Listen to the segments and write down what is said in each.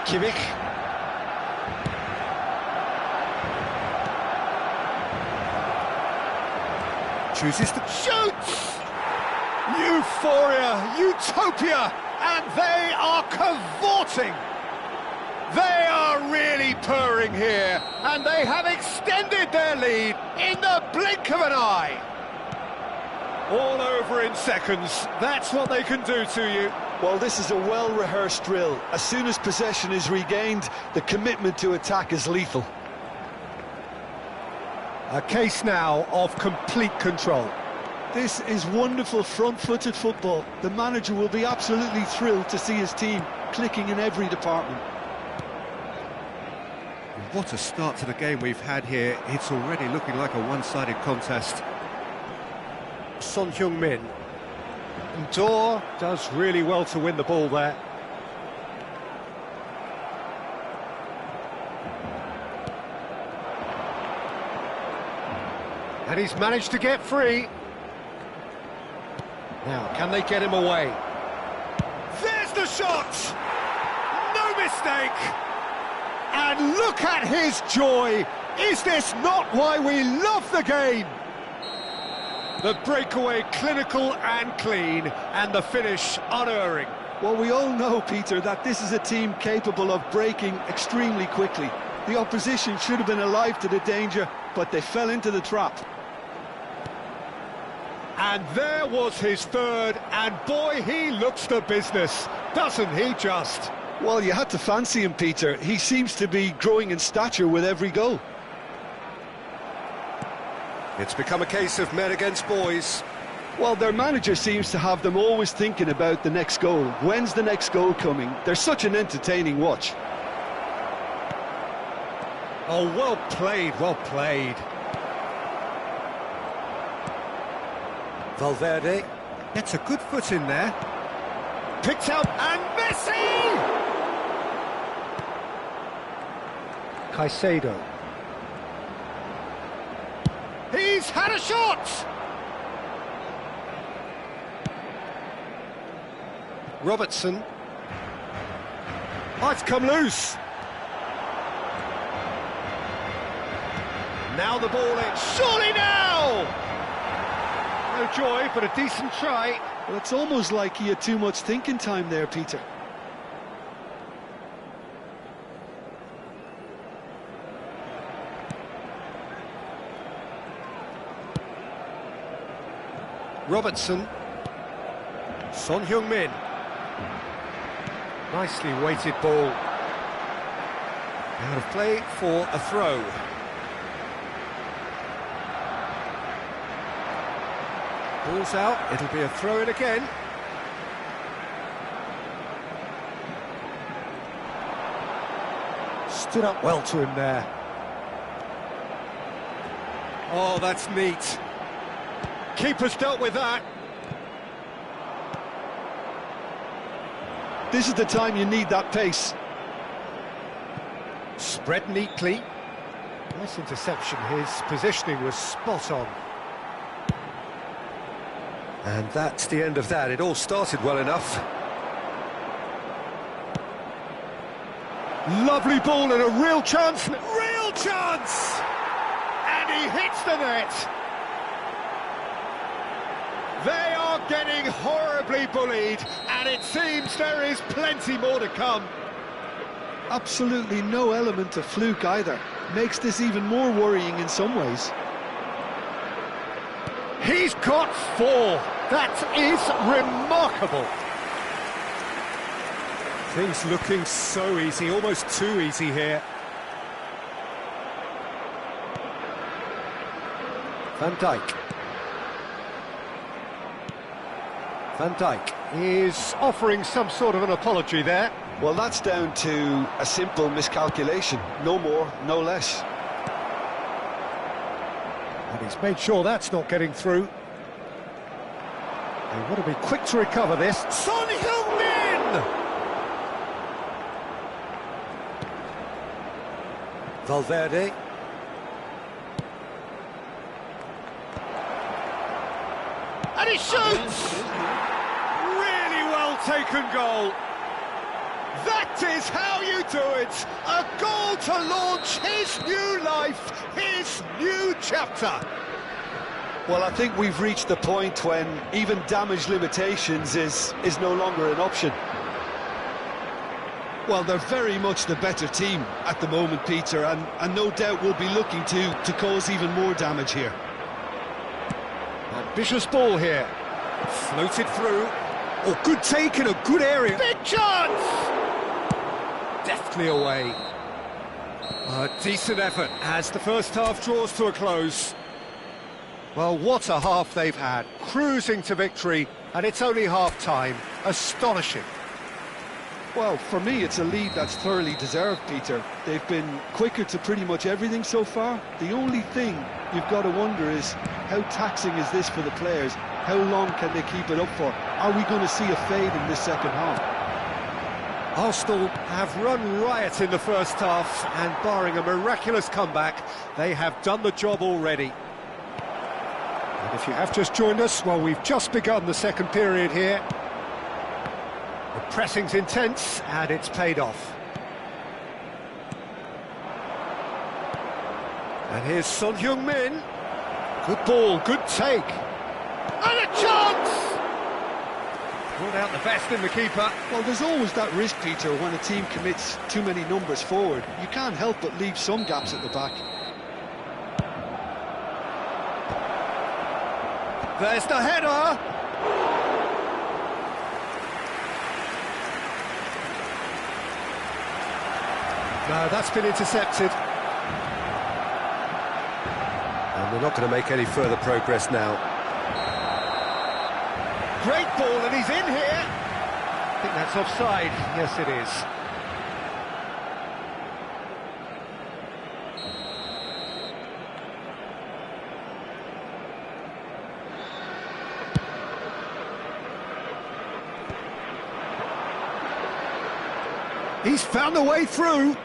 Kimmich. Chooses to shoot! Euphoria, utopia, and they are cavorting. They are really purring here, and they have extended their lead in the blink of an eye. All over in seconds, that's what they can do to you. Well, this is a well-rehearsed drill. As soon as possession is regained, the commitment to attack is lethal. A case now of complete control. This is wonderful front-footed football. The manager will be absolutely thrilled to see his team clicking in every department. What a start to the game we've had here. It's already looking like a one-sided contest. Son Heung-min. And Dor does really well to win the ball there. And he's managed to get free. Now, can they get him away? There's the shot! No mistake! And look at his joy! Is this not why we love the game? The breakaway clinical and clean, and the finish unerring. Well, we all know, Peter, that this is a team capable of breaking extremely quickly. The opposition should have been alive to the danger, but they fell into the trap. And there was his third, and boy, he looks the business, doesn't he just? Well, you had to fancy him, Peter. He seems to be growing in stature with every goal. It's become a case of men against boys. Well, their manager seems to have them always thinking about the next goal. When's the next goal coming? They're such an entertaining watch. Oh, well played, well played. Valverde Gets a good foot in there. picked out, and Messi! Caicedo. He's had a shot! Robertson. Oh, it's come loose. Now the ball in. Surely now! No joy, but a decent try. Well, it's almost like he had too much thinking time there, Peter. Robertson. Son Heung-min. Nicely weighted ball. Out of play for a throw. Ball's out, it'll be a throw-in again. Stood up well to him there. Oh, that's neat. Keeper's dealt with that. This is the time you need that pace. Spread neatly. Nice interception, his positioning was spot on. And that's the end of that. It all started well enough. Lovely ball and a real chance. Real chance! And he hits the net. They are getting horribly bullied, and it seems there is plenty more to come. Absolutely no element of fluke either. Makes this even more worrying in some ways. He's got 4. That is remarkable. Things looking so easy, almost too easy here. Van Dijk. Van Dijk is offering some sort of an apology there. Well, that's down to a simple miscalculation. No more, no less. And he's made sure that's not getting through. They want to be quick to recover this. Son Heung-min! Valverde. And he shoots! Really well taken goal. That is how you do it! A goal to launch his new life, his new chapter! Well, I think we've reached the point when even damage limitations is no longer an option. Well, they're very much the better team at the moment, Peter, and no doubt will be looking to cause even more damage here. Ambitious ball here. Floated through. Oh, good take in a good area. Big chance! Deftly away. A decent effort as the first half draws to a close. Well, what a half they've had. Cruising to victory, and it's only half-time. Astonishing. Well, for me, it's a lead that's thoroughly deserved, Peter. They've been quicker to pretty much everything so far. The only thing you've got to wonder is, how taxing is this for the players? How long can they keep it up for? Are we going to see a fade in this second half? Arsenal have run riot in the first half, and barring a miraculous comeback, they have done the job already. And if you have just joined us, well, we've just begun the second period here. The pressing's intense, and it's paid off. And here's Son Heung-min. Good ball, good take. And a chance! Brought out the best in the keeper. Well, there's always that risk, Peter, when a team commits too many numbers forward. You can't help but leave some gaps at the back. There's the header! No, that's been intercepted. And they're not going to make any further progress now. Great ball, and he's in here. I think that's offside. Yes, it is. He's found a way through.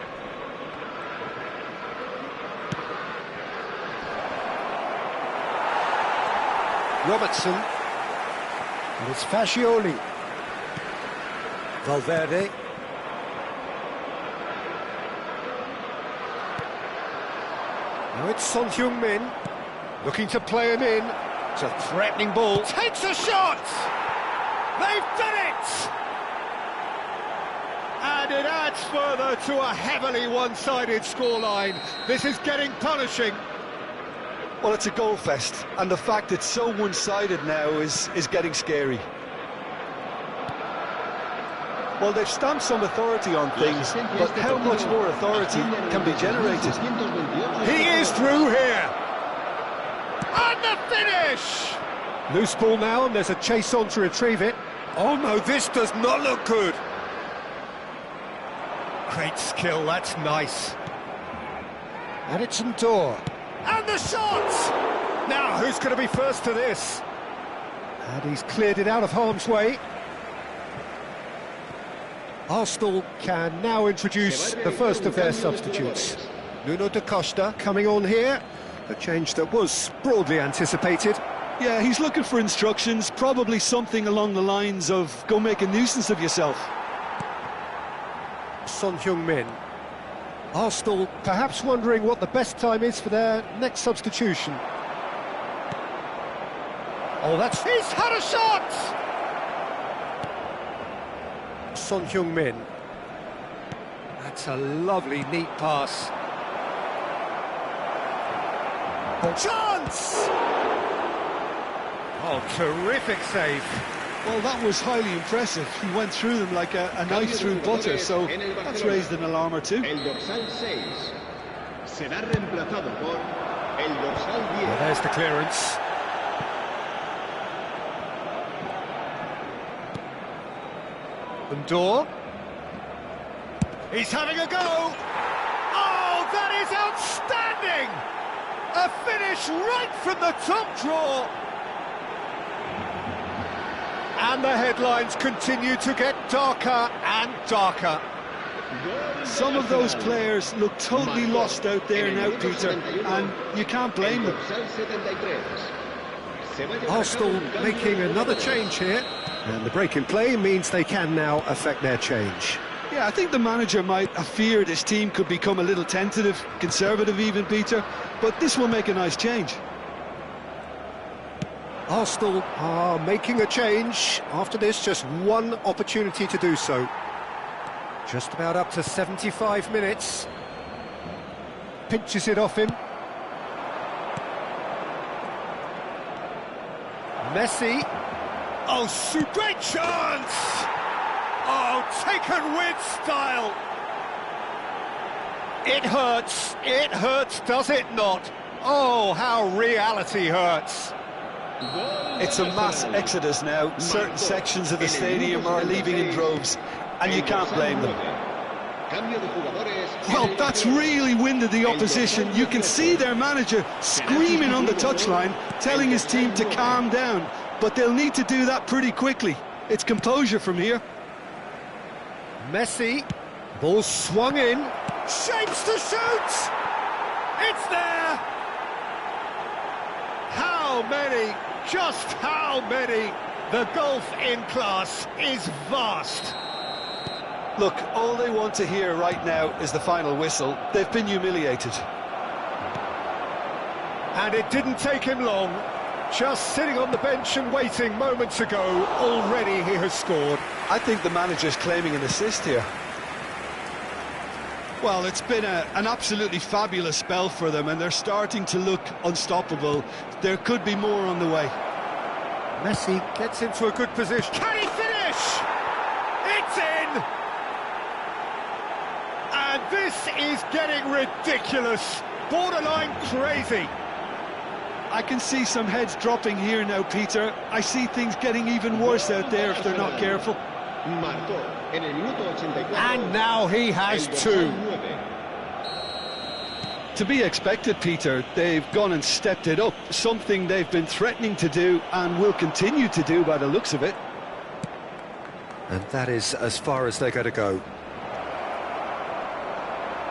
Robertson. And it's Fascioli. Valverde. Now it's Son Heung-min. Looking to play him in. It's a threatening ball. Takes a shot! They've done it! And it adds further to a heavily one-sided scoreline. This is getting punishing. Well, it's a goal fest, and the fact it's so one-sided now is getting scary. Well, they've stamped some authority on things, but how much more authority can be generated? He is through here! And the finish! Loose ball now, and there's a chase on to retrieve it. Oh no, this does not look good. Great skill, that's nice. And it's Ndor. And the shot! Now, who's going to be first to this? And he's cleared it out of harm's way. Arsenal can now introduce the first of their substitutes. Nuno da Costa coming on here. A change that was broadly anticipated. Yeah, he's looking for instructions, probably something along the lines of, go make a nuisance of yourself. Son Heung-min. Arsenal perhaps wondering what the best time is for their next substitution. Oh, that's... He's had a shot! Son Heung-min. That's a lovely, neat pass. Chance! Oh, terrific save. Well, that was highly impressive. He went through them like a knife through butter, so that's raised an alarm or two. Well, there's the clearance. Ndor. He's having a go. Oh, that is outstanding! A finish right from the top drawer. And the headlines continue to get darker and darker. Some of those players look totally lost out there now, Peter, and you can't blame them. Arsenal making another change here, and the break in play means they can now affect their change. Yeah, I think the manager might have feared his team could become a little tentative, conservative even, Peter, but this will make a nice change. Arsenal are making a change after this, just one opportunity to do so. Just about up to 75 minutes. Pinches it off him. Messi. Oh, great chance! Oh, taken with style. It hurts, does it not? Oh, how reality hurts. It's a mass exodus now. Certain sections of the stadium are leaving in droves, and you can't blame them. Well, that's really winded the opposition. You can see their manager screaming on the touchline, telling his team to calm down, but they'll need to do that pretty quickly. It's composure from here. Messi, ball swung in, shapes to shoot! It's there! How many? Just how many? The gulf in class is vast. Look, all they want to hear right now is the final whistle. They've been humiliated. And it didn't take him long. Just sitting on the bench and waiting moments ago, already he has scored. I think the manager's claiming an assist here. Well, it's been an absolutely fabulous spell for them, and they're starting to look unstoppable. There could be more on the way. Messi gets into a good position. Can he finish? It's in! And this is getting ridiculous, borderline crazy. I can see some heads dropping here now, Peter. I see things getting even worse out there if they're not careful. And now he has two. To be expected, Peter. They've gone and stepped it up, something they've been threatening to do and will continue to do by the looks of it. And that is as far as they're going to go.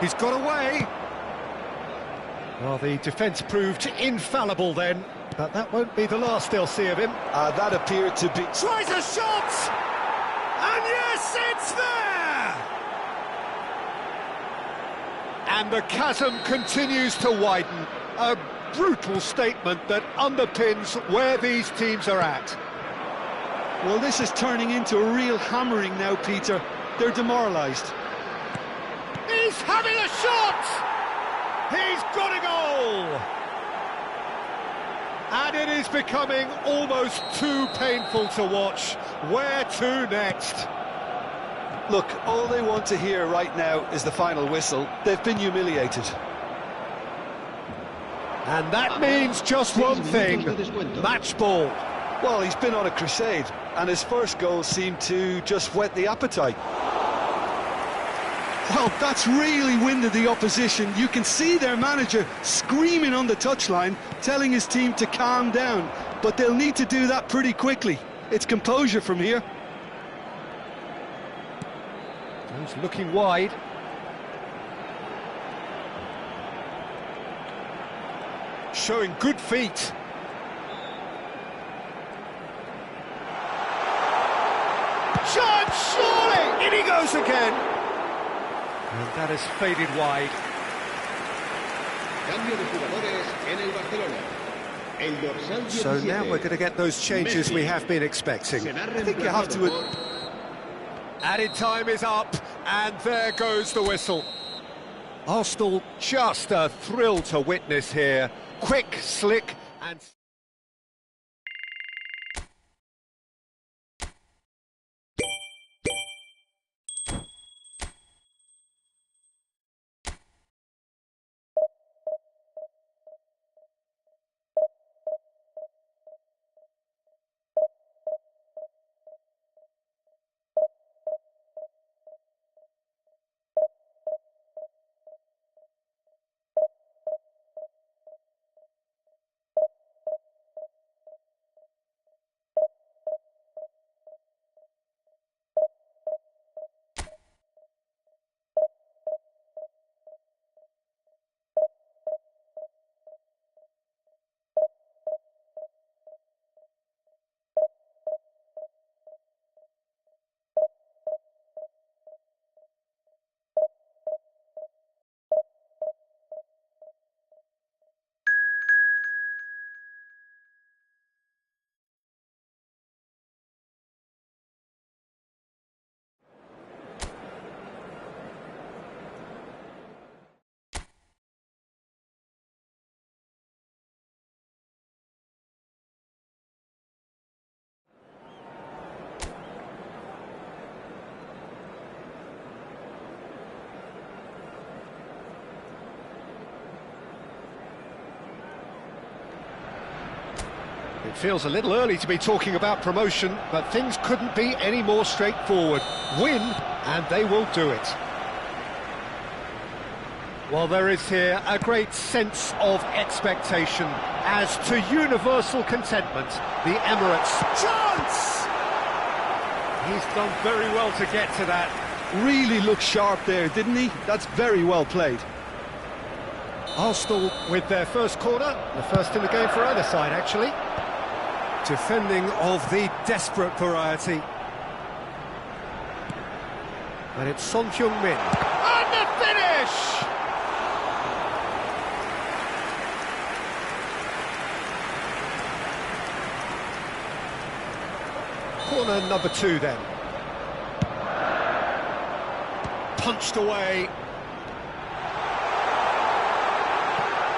He's got away. Well, the defence proved infallible then, but that won't be the last they'll see of him. That appeared to be... Tries a shot! And yes, it's there! And the chasm continues to widen. A brutal statement that underpins where these teams are at. Well, this is turning into a real hammering now, Peter. They're demoralised. He's having a shot! He's got a goal! And it is becoming almost too painful to watch. Where to next? Look, all they want to hear right now is the final whistle. They've been humiliated. And that means just one thing, match ball. Well, he's been on a crusade, and his first goal seemed to just whet the appetite. Well, that's really winded the opposition. You can see their manager screaming on the touchline, telling his team to calm down, but they'll need to do that pretty quickly. It's composure from here. He's looking wide. Showing good feet. Chance, surely! In he goes again. And that has faded wide. So now we're going to get those changes we have been expecting. I think you have to... Added time is up, and there goes the whistle. Arsenal, just a thrill to witness here. Quick, slick, and... It feels a little early to be talking about promotion, but things couldn't be any more straightforward. Win, and they will do it. Well, there is here a great sense of expectation as to universal contentment. The Emirates. Chance! He's done very well to get to that. Really looked sharp there, didn't he? That's very well played. Arsenal with their first corner, the first in the game for either side, actually. Defending of the desperate variety. And it's Son Heung-min. And the finish! Corner number 2 then. Punched away.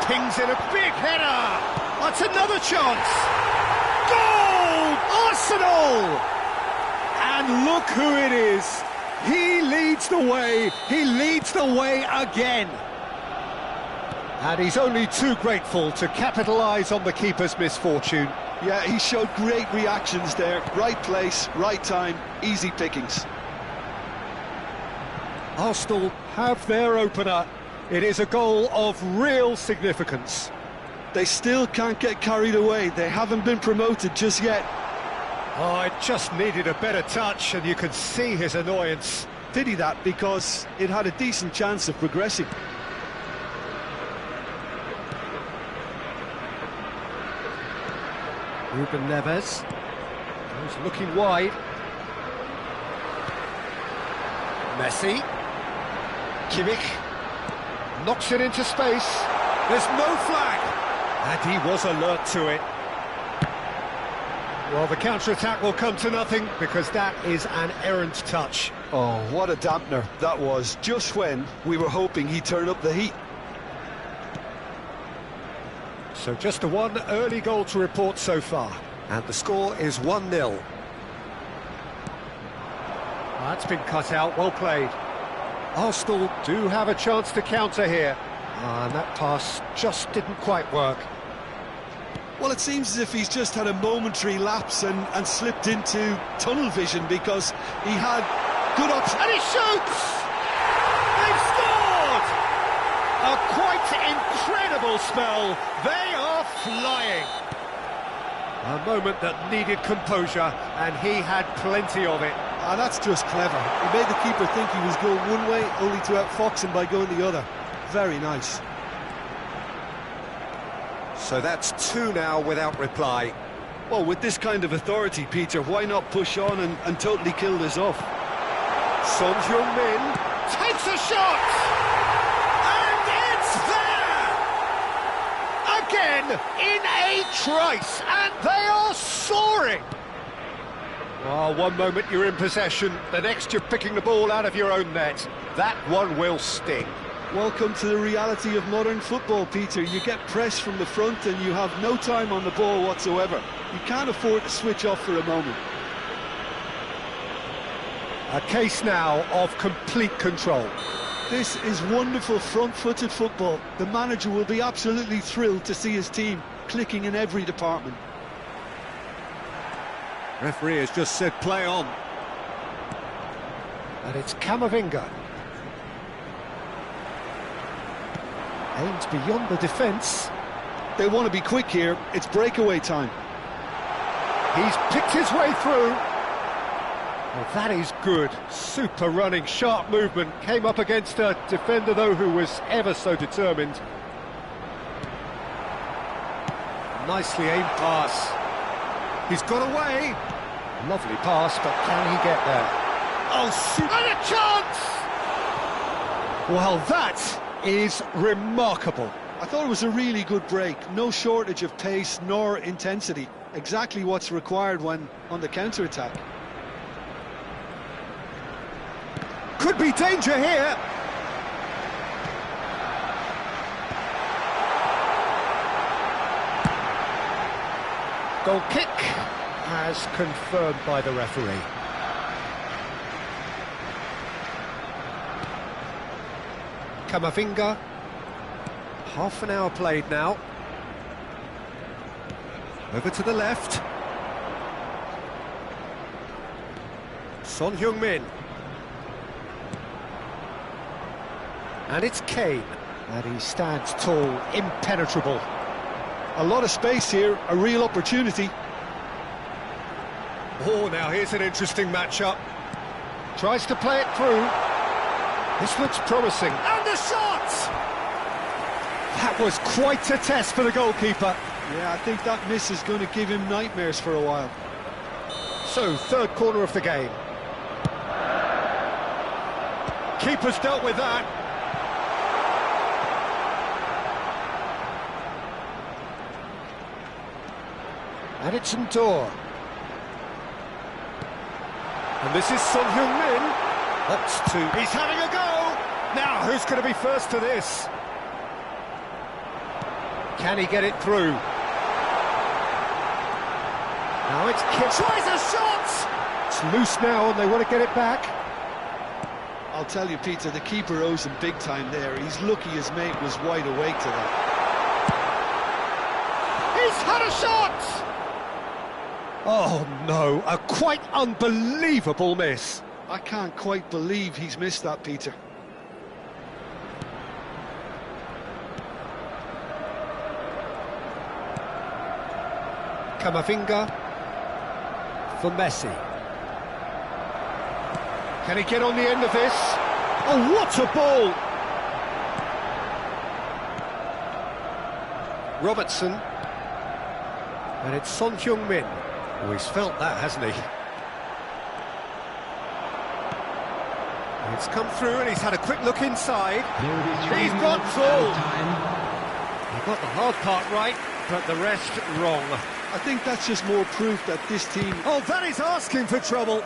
Pings in a big header. That's another chance. Goal! Arsenal! And look who it is. He leads the way. He leads the way again. And he's only too grateful to capitalise on the keeper's misfortune. Yeah, he showed great reactions there. Right place, right time, easy pickings. Arsenal have their opener. It is a goal of real significance. They still can't get carried away. They haven't been promoted just yet. Oh, it just needed a better touch, and you could see his annoyance. Pity that, because it had a decent chance of progressing. Ruben Neves goes looking wide. Messi. Kimmich knocks it into space. There's no flag, and he was alert to it. Well, the counter-attack will come to nothing because that is an errant touch. Oh, what a dampener that was, just when we were hoping he'd turn up the heat. So just a one early goal to report so far. And the score is 1-0. That's been cut out, well played. Arsenal do have a chance to counter here. And that pass just didn't quite work. Well, it seems as if he's just had a momentary lapse and slipped into tunnel vision, because he had good options. And he shoots! They've scored! A quite incredible spell. They are flying. A moment that needed composure, and he had plenty of it. And that's just clever. He made the keeper think he was going one way, only to outfox him by going the other. Very nice. So that's 2 now without reply. Well, with this kind of authority, Peter, why not push on and totally kill this off? Son Heung-min takes a shot! And it's there! Again, in a trice, and they are soaring! Well, one moment you're in possession, the next you're picking the ball out of your own net. That one will sting. Welcome to the reality of modern football, Peter. You get pressed from the front and you have no time on the ball whatsoever. You can't afford to switch off for a moment. A case now of complete control. This is wonderful front-footed football. The manager will be absolutely thrilled to see his team clicking in every department. Referee has just said play on. And it's Camavinga. Aims beyond the defence. They want to be quick here. It's breakaway time. He's picked his way through. Well, that is good. Super running, sharp movement. Came up against a defender, though, who was ever so determined. Nicely aimed pass. He's got away. Lovely pass, but can he get there? Oh, super. And a chance! Well, that is remarkable. I thought it was a really good break. No shortage of pace nor intensity. Exactly what's required when on the counter-attack. Could be danger here. Goal kick, as confirmed by the referee. Camavinga. Half an hour played now. Over to the left. Son Heung-min. And it's Kane. And he stands tall, impenetrable. A lot of space here, a real opportunity. Oh, now here's an interesting matchup. Tries to play it through. This looks promising. And the shot! That was quite a test for the goalkeeper. Yeah, I think that miss is going to give him nightmares for a while. So, third corner of the game. Keeper's dealt with that. And it's Endor. And this is Son Heung-min. Opts to... He's having a go! Now, who's going to be first to this? Can he get it through? Now it's kicked. Tries a shot! It's loose now and they want to get it back. I'll tell you, Peter, the keeper owes him big time there. He's lucky his mate was wide awake to that. He's had a shot! Oh no, a quite unbelievable miss. I can't quite believe he's missed that, Peter. Kamavinga for Messi. Can he get on the end of this? Oh, what a ball! Robertson. And it's Son Heung-min. Oh, he's felt that, hasn't he? It's come through and he's had a quick look inside. He's got full. He got the hard part right, but the rest wrong. I think that's just more proof that this team... Oh, that is asking for trouble.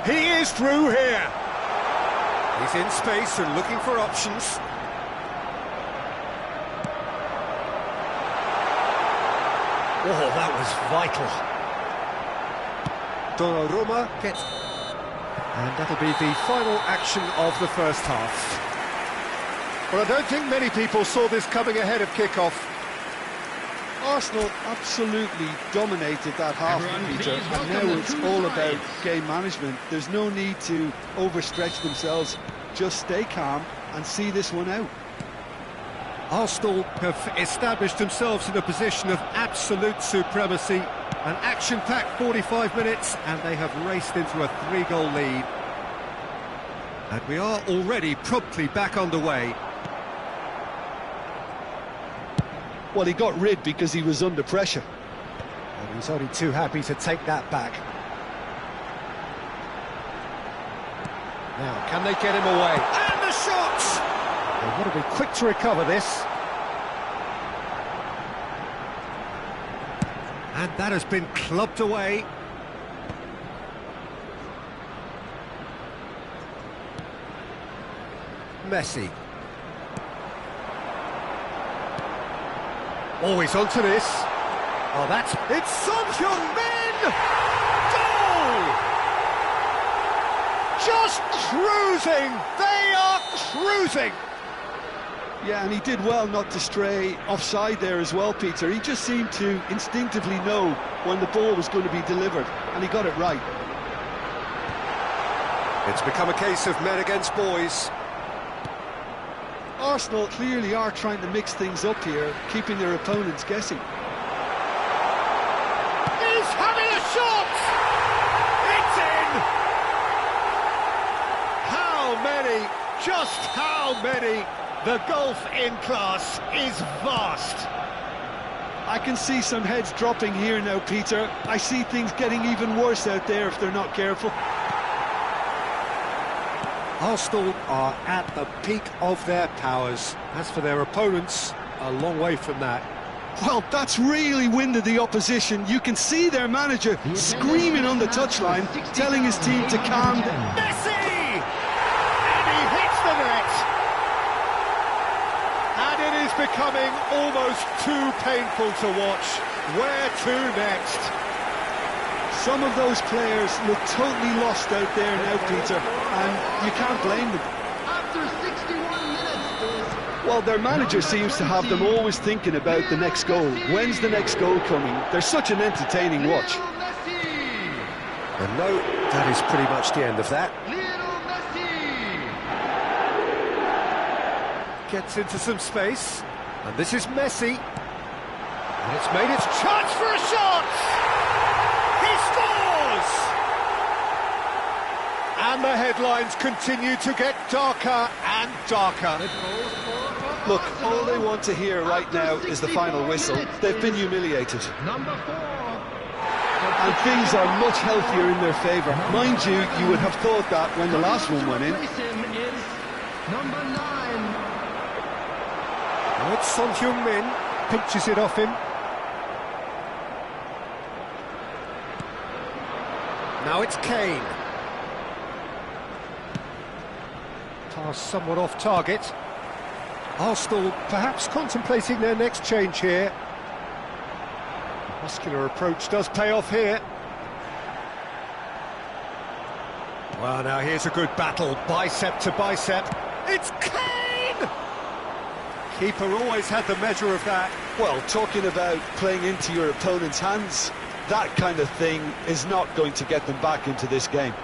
He is through here. He's in space and looking for options. Oh, that was vital. Donnarumma gets... And that'll be the final action of the first half. Well, I don't think many people saw this coming ahead of kick-off. Arsenal absolutely dominated that half, Peter, and now it's all about game management. There's no need to overstretch themselves. Just stay calm and see this one out. Arsenal have established themselves in a position of absolute supremacy. An action-packed 45 minutes, and they have raced into a 3-goal lead. And we are already promptly back underway. Well, he got rid because he was under pressure. And he's only too happy to take that back. Now, can they get him away? And the shot! They want to be quick to recover this. And that has been clubbed away. Messi. Oh, he's onto this. Oh, that's... It's Son Heung-min! Goal! Just cruising! They are cruising! Yeah, and he did well not to stray offside there as well, Peter. He just seemed to instinctively know when the ball was going to be delivered, and he got it right. It's become a case of men against boys. Arsenal clearly are trying to mix things up here, keeping their opponents guessing. He's having a shot! It's in! How many? Just how many? The gulf in class is vast. I can see some heads dropping here now, Peter. I see things getting even worse out there if they're not careful. Arsenal are at the peak of their powers. As for their opponents, a long way from that. Well, that's really winded the opposition. You can see their manager screaming on the touchline, telling his team to calm down. Messi! And he hits the net! And it is becoming almost too painful to watch. Where to next? Some of those players look totally lost out there now, Peter, and you can't blame them. After 61 minutes, Well, Well, their manager seems to have them always thinking about the next goal. When's the next goal coming? They're such an entertaining watch. And no, that is pretty much the end of that. Gets into some space, and this is Messi. And it's made its chance for a shot! He scores! And the headlines continue to get darker and darker. Look, all they want to hear right now is the final whistle. They've been humiliated. And things are much healthier in their favour. Mind you, you would have thought that when the last one went in. Oh, it's Son Heung-min, pinches it off him. Now it's Kane. Pass somewhat off target. Arsenal perhaps contemplating their next change here. Muscular approach does pay off here. Well, now here's a good battle, bicep to bicep. It's Kane! Keeper always had the measure of that. Well, talking about playing into your opponent's hands, that kind of thing is not going to get them back into this game.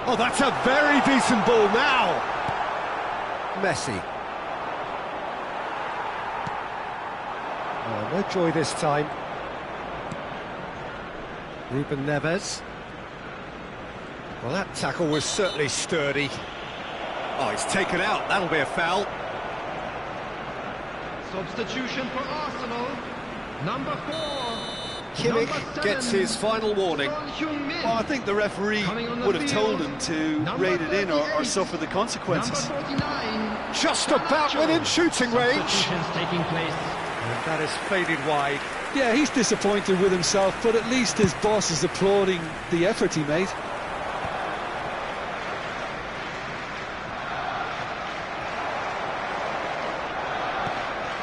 Oh, that's a very decent ball now. Messi. Oh, no joy this time. Ruben Neves. Well, that tackle was certainly sturdy. Oh, he's taken out. That'll be a foul. Substitution for Arsenal, number 4. Kimmich gets his final warning. Well, I think the referee would have told him to rate it in or suffer the consequences. Just about within shooting range. Taking place. And that has faded wide. Yeah, he's disappointed with himself, but at least his boss is applauding the effort he made.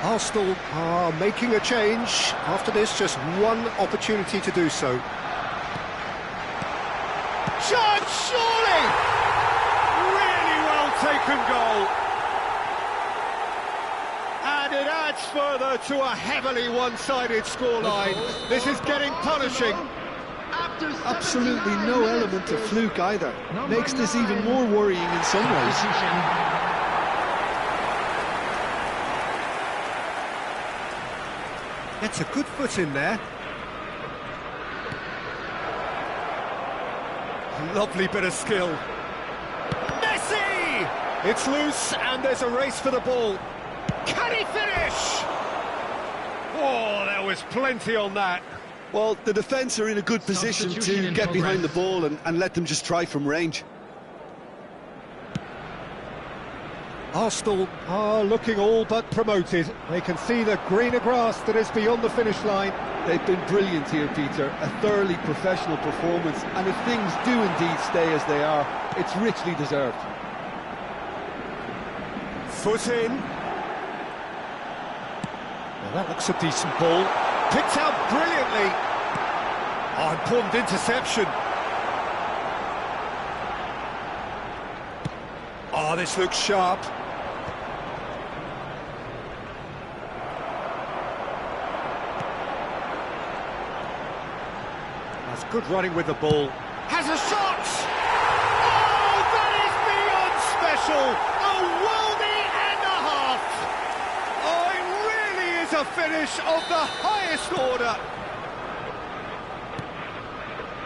Arsenal are making a change. After this, just one opportunity to do so. Chance, surely! Really well taken goal. And it adds further to a heavily one-sided scoreline. This is getting punishing. Absolutely no element of fluke either. Makes this even more worrying in some ways. Gets a good foot in there. Lovely bit of skill. Messi! It's loose and there's a race for the ball. Can he finish? Oh, there was plenty on that. Well, the defence are in a good position to get behind the ball and let them just try from range. Arsenal are looking all but promoted. They can see the greener grass that is beyond the finish line. They've been brilliant here, Peter. A thoroughly professional performance, and if things do indeed stay as they are, it's richly deserved. Foot in. Well, that looks a decent ball. Picked out brilliantly. Oh, important interception. Oh, this looks sharp. That's good running with the ball. Has a shot! Oh, that is beyond special! A worldie and a half! Oh, it really is a finish of the highest order!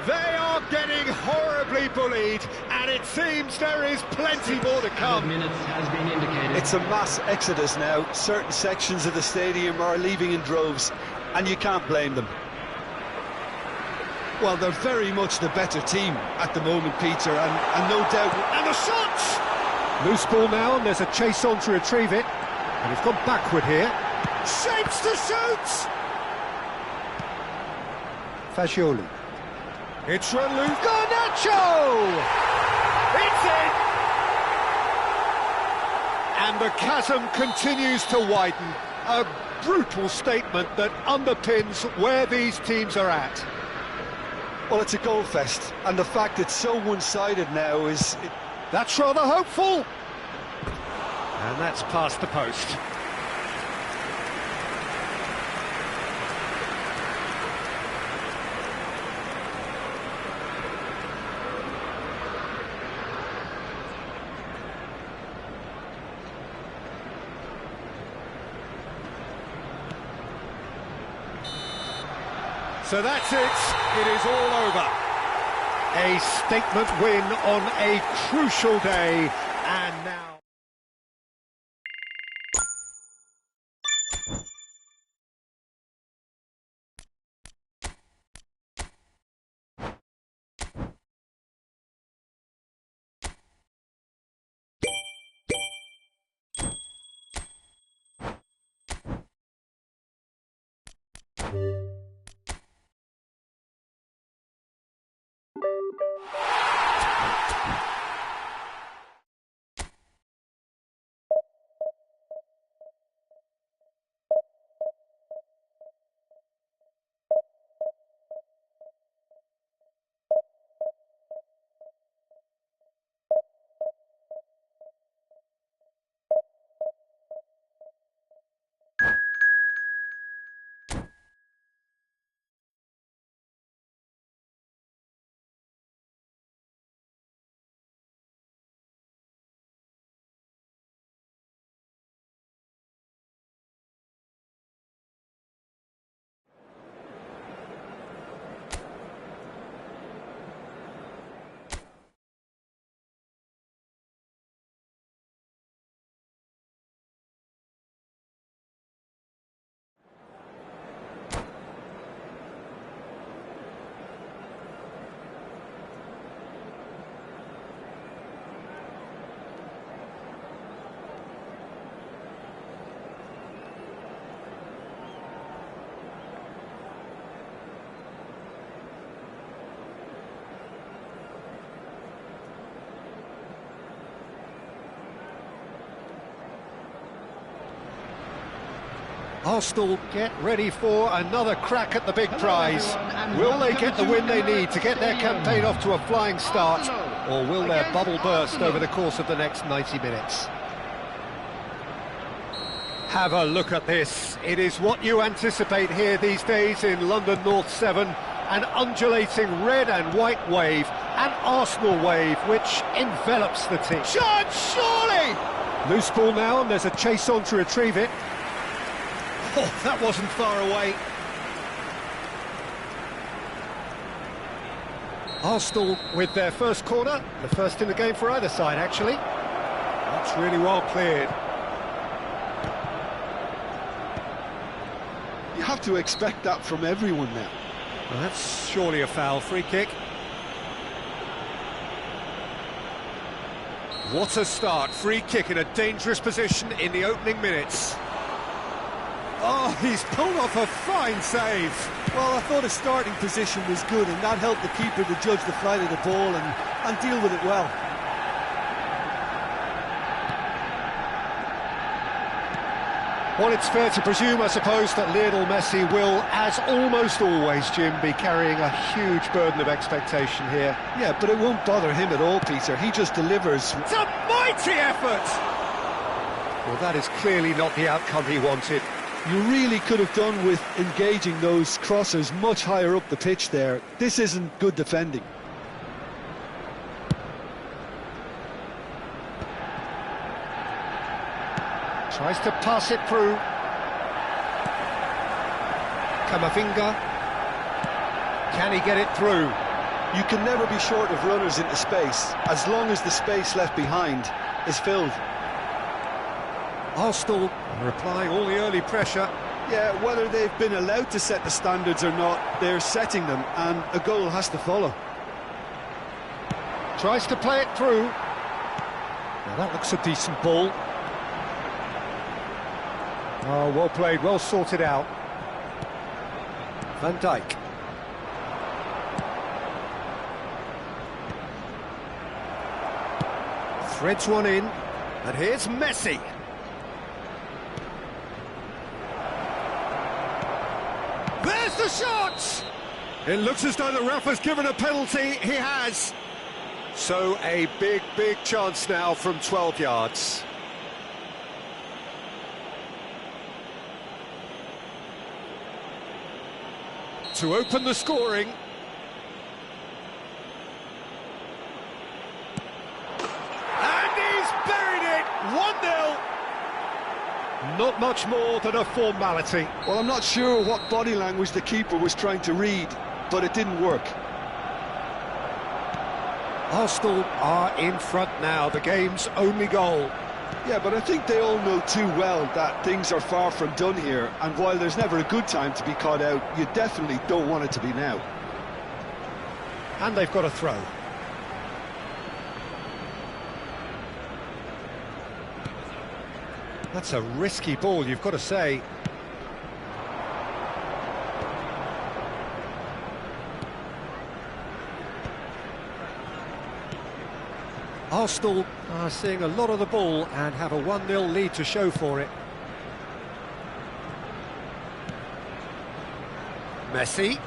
They are getting horribly bullied, and it seems there is plenty more to come. Minutes has been indicated. It's a mass exodus now. Certain sections of the stadium are leaving in droves, and you can't blame them. Well, they're very much the better team at the moment, Peter, and no doubt... And the shot! Loose ball now, and there's a chase on to retrieve it. And he's gone backward here. Shapes to shoot! Fagioli. It's run loose. Garnacho! It's in! And the chasm continues to widen. A brutal statement that underpins where these teams are at. Well, it's a goal fest, and the fact it's so one-sided now is... That's rather hopeful. And that's past the post. So that's it. It is all over. A statement win on a crucial day, and now... Arsenal get ready for another crack at the big prize. Will they get the win they need to get their campaign off to a flying start, or will their bubble burst over the course of the next 90 minutes? Have a look at this. It is what you anticipate here these days in London North 7. An undulating red and white wave, an Arsenal wave which envelops the team. Chance, surely! Loose ball now, and there's a chase on to retrieve it. Oh, that wasn't far away. Arsenal with their first corner, the first in the game for either side, actually. That's really well cleared. You have to expect that from everyone now. Well, that's surely a foul. Free kick. What a start. Free kick in a dangerous position in the opening minutes. Oh, he's pulled off a fine save. Well, I thought his starting position was good, and that helped the keeper to judge the flight of the ball and deal with it well. Well, it's fair to presume, I suppose, that Lionel Messi will, as almost always, Jim, be carrying a huge burden of expectation here. Yeah, but it won't bother him at all, Peter. He just delivers. It's a mighty effort! Well, that is clearly not the outcome he wanted. You really could have done with engaging those crossers much higher up the pitch there. This isn't good defending. Tries to pass it through. Camavinga. Can he get it through? You can never be short of runners into space, as long as the space left behind is filled. Arsenal replying all the early pressure. Yeah, whether they've been allowed to set the standards or not, they're setting them, and a goal has to follow. Tries to play it through. Now that looks a decent ball. Oh, well played, well sorted out. Van Dijk. Threads one in, and here's Messi. There's the shot! It looks as though the ref has given a penalty. He has. So a big chance now from 12 yards. To open the scoring. And he's buried it! 1-0! Not much more than a formality. Well, I'm not sure what body language the keeper was trying to read, but it didn't work. Arsenal are in front now, the game's only goal. Yeah, but I think they all know too well that things are far from done here, and while there's never a good time to be caught out, you definitely don't want it to be now. And they've got a throw. That's a risky ball, you've got to say. Arsenal are seeing a lot of the ball and have a 1-0 lead to show for it. Messi.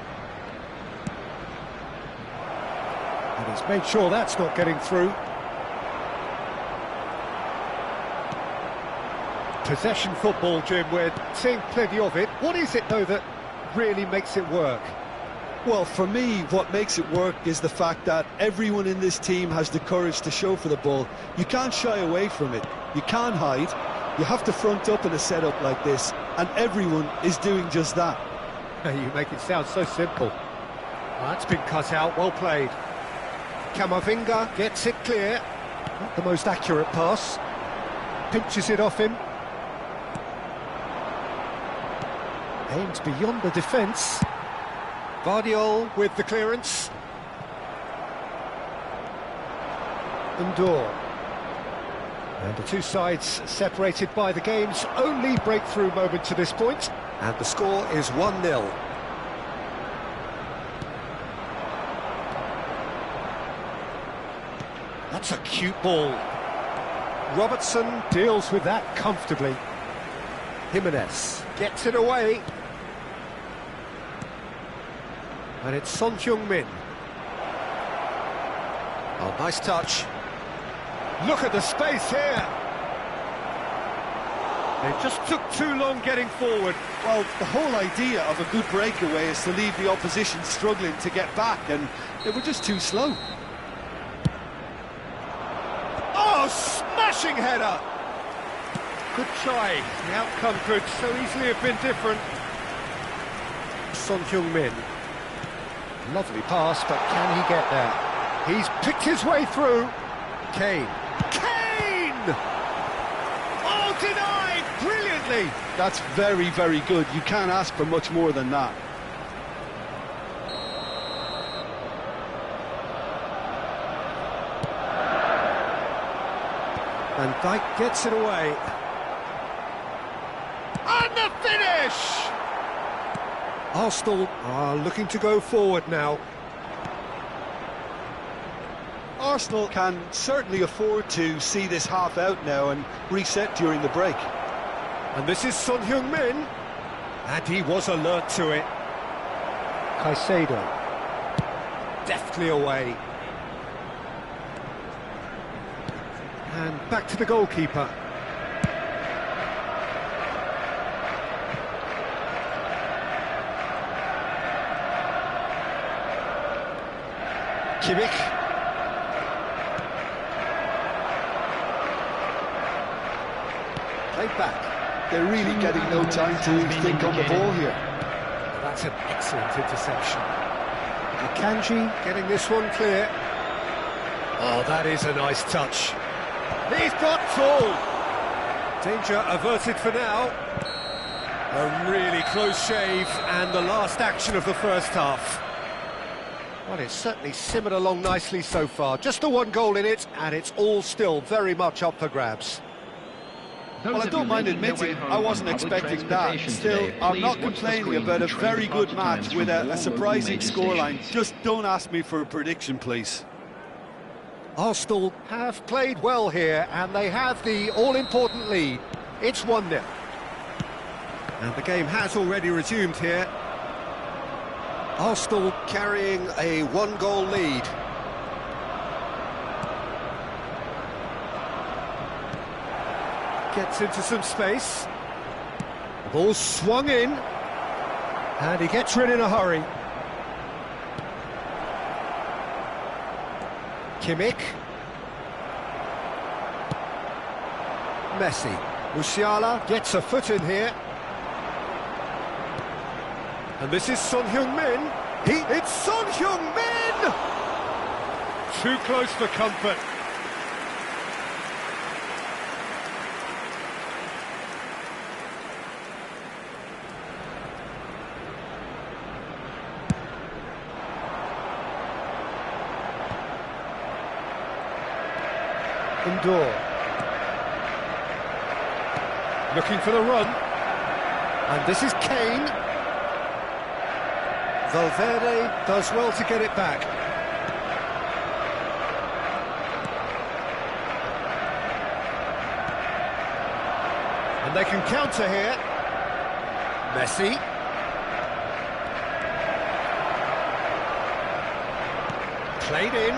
And he's made sure that's not getting through. Possession football, Jim, we're seeing plenty of it. What is it, though, that really makes it work? Well, for me, what makes it work is the fact that everyone in this team has the courage to show for the ball. You can't shy away from it. You can't hide. You have to front up in a setup like this, and everyone is doing just that. You make it sound so simple. That's been cut out, well played. Camavinga gets it clear. Not the most accurate pass. Pinches it off him. Aims beyond the defence. Vardiol with the clearance. Undor. And the two sides separated by the game's only breakthrough moment to this point. And the score is 1-0. That's a cute ball. Robertson deals with that comfortably. Jimenez gets it away. And it's Son Heung-min. Oh, nice touch. Look at the space here. It just took too long getting forward. Well, the whole idea of a good breakaway is to leave the opposition struggling to get back, and they were just too slow. Oh, smashing header! Good try. The outcome could so easily have been different. Son Heung-min. Lovely pass, but can he get there? He's picked his way through. Kane. Kane! Oh, denied! Brilliantly! That's very, very good. You can't ask for much more than that. Van Dijk gets it away. And the finish! Arsenal are looking to go forward now. Arsenal can certainly afford to see this half out now and reset during the break. And this is Son Heung-min. And he was alert to it. Caicedo. Deftly away. And back to the goalkeeper. Kimmich. Played back. They're really getting no time to think on the ball here. That's an excellent interception. Akanji getting this one clear. Oh, that is a nice touch. He's got full. Danger averted for now. A really close shave and the last action of the first half. Well, it's certainly simmered along nicely so far. Just the one goal in it, and it's all still very much up for grabs. Well, I don't mind admitting I wasn't expecting that. Still, I'm not complaining about a very good match with a surprising scoreline. Just don't ask me for a prediction, please. Arsenal have played well here, and they have the all-important lead. It's 1-0. And the game has already resumed here. Arsenal carrying a one-goal lead. Gets into some space. The ball's swung in. And he gets rid in a hurry. Kimmich. Messi. Musiala gets a foot in here. And this is Son Heung-min. It's Son Heung-min! Too close for comfort. Indoor. Looking for the run. And this is Kane. Valverde does well to get it back. And they can counter here. Messi. Played in.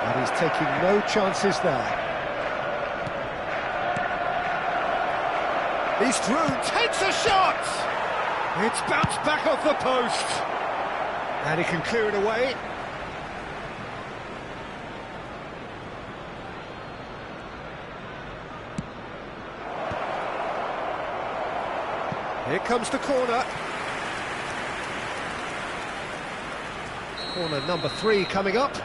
And he's taking no chances there. He's through, takes a shot! It's bounced back off the post. And he can clear it away. Here comes the corner. Corner number 3 coming up.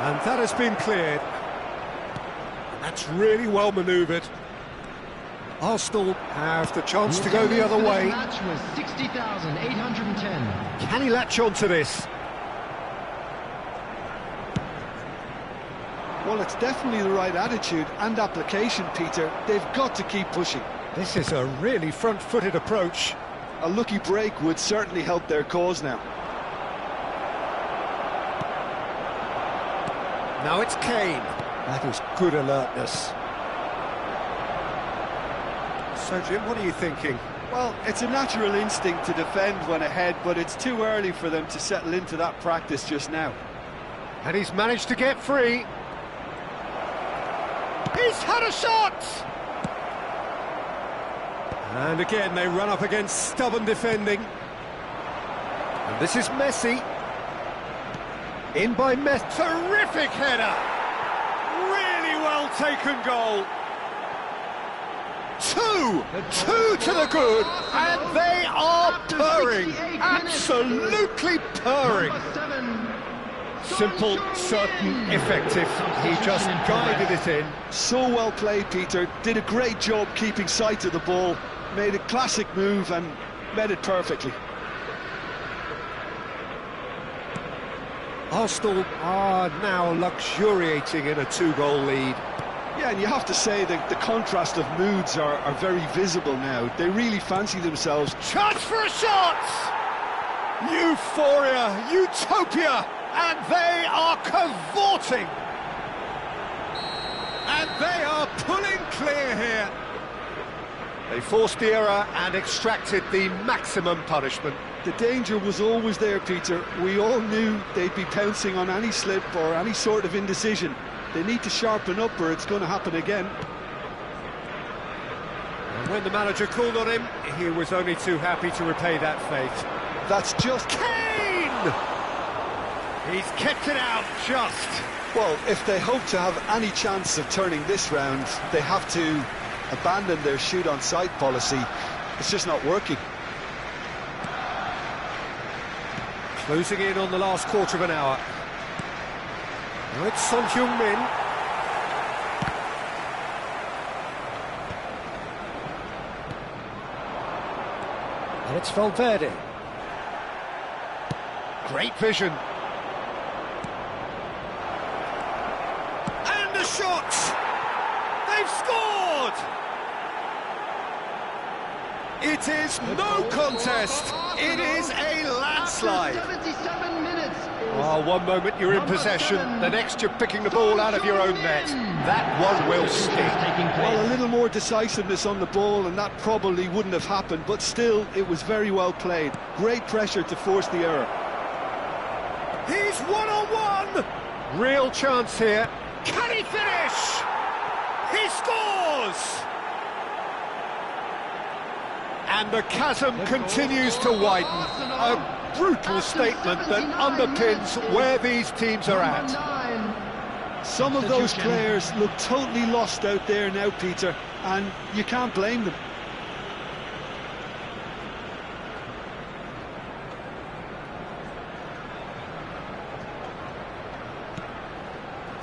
And that has been cleared. That's really well manoeuvred. Arsenal have the chance to go the other way. Match was 60,810. Can he latch on to this? Well, it's definitely the right attitude and application, Peter. They've got to keep pushing. This is a really front-footed approach. A lucky break would certainly help their cause now. Now it's Kane. That is good alertness. So, Jim, what are you thinking? Well, it's a natural instinct to defend when ahead, but it's too early for them to settle into that practice just now. And he's managed to get free. He's had a shot! And again, they run up against stubborn defending. And this is Messi. In by Messi. Terrific header! Really well taken goal. Two to the good, and they are purring, absolutely purring. Simple, certain, effective. He just guided it in. So well played, Peter. Did a great job keeping sight of the ball. Made a classic move and met it perfectly. Arsenal are now luxuriating in a 2-goal lead. Yeah, and you have to say that the contrast of moods are very visible now. They really fancy themselves. Chance for a shot! Euphoria, utopia, and they are cavorting. And they are pulling clear here. They forced the error and extracted the maximum punishment. The danger was always there, Peter. We all knew they'd be pouncing on any slip or any sort of indecision. They need to sharpen up or it's going to happen again. And when the manager called on him, he was only too happy to repay that fate. That's just... Kane! He's kept it out just. Well, if they hope to have any chance of turning this round, they have to abandon their shoot-on-sight policy. It's just not working. Closing in on the last quarter of an hour. Now it's Son Heung-min. And it's Valverde. Great vision. And the shot! They've scored! It is no contest. It is a landslide. 77 minutes. Oh, one moment you're in possession, the next you're picking the ball out of your own net. That one will stick. Well, a little more decisiveness on the ball and that probably wouldn't have happened, but still, it was very well played. Great pressure to force the error. He's one-on-one! Real chance here. Can he finish? He scores! And the chasm continues to widen. A brutal statement that underpins where these teams are at. Some of those players look totally lost out there now, Peter, and you can't blame them.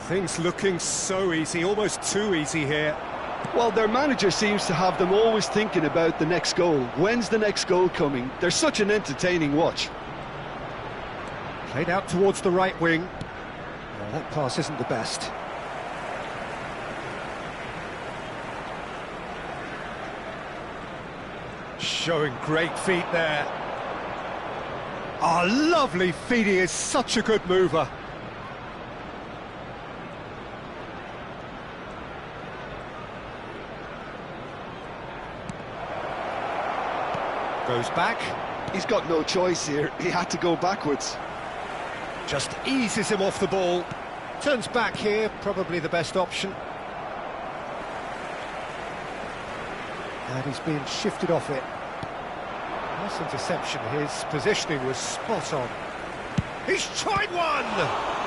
Things looking so easy, almost too easy here. Well, their manager seems to have them always thinking about the next goal. When's the next goal coming? They're such an entertaining watch. Played out towards the right wing. Well, that pass isn't the best. Showing great feet there. Oh, lovely feet, he is such a good mover. Goes back. He's got no choice here. He had to go backwards. Just eases him off the ball. Turns back here, probably the best option. And he's being shifted off it. Nice interception. His positioning was spot on. He's tried one!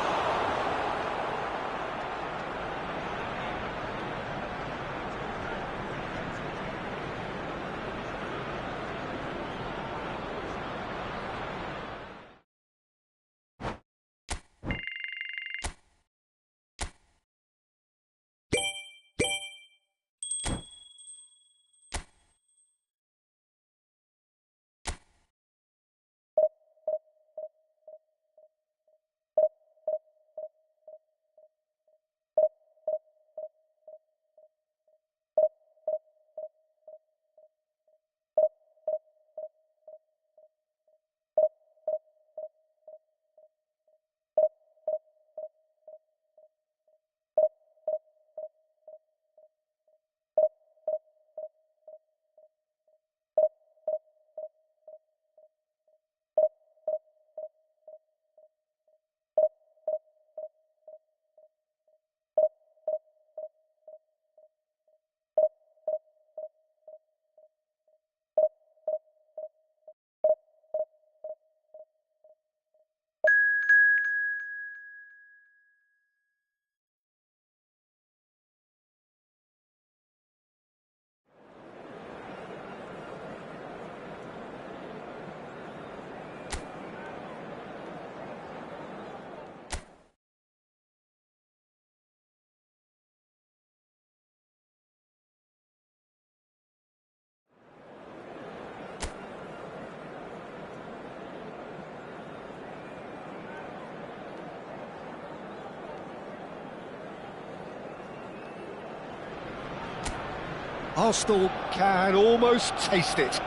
Arsenal can almost taste it.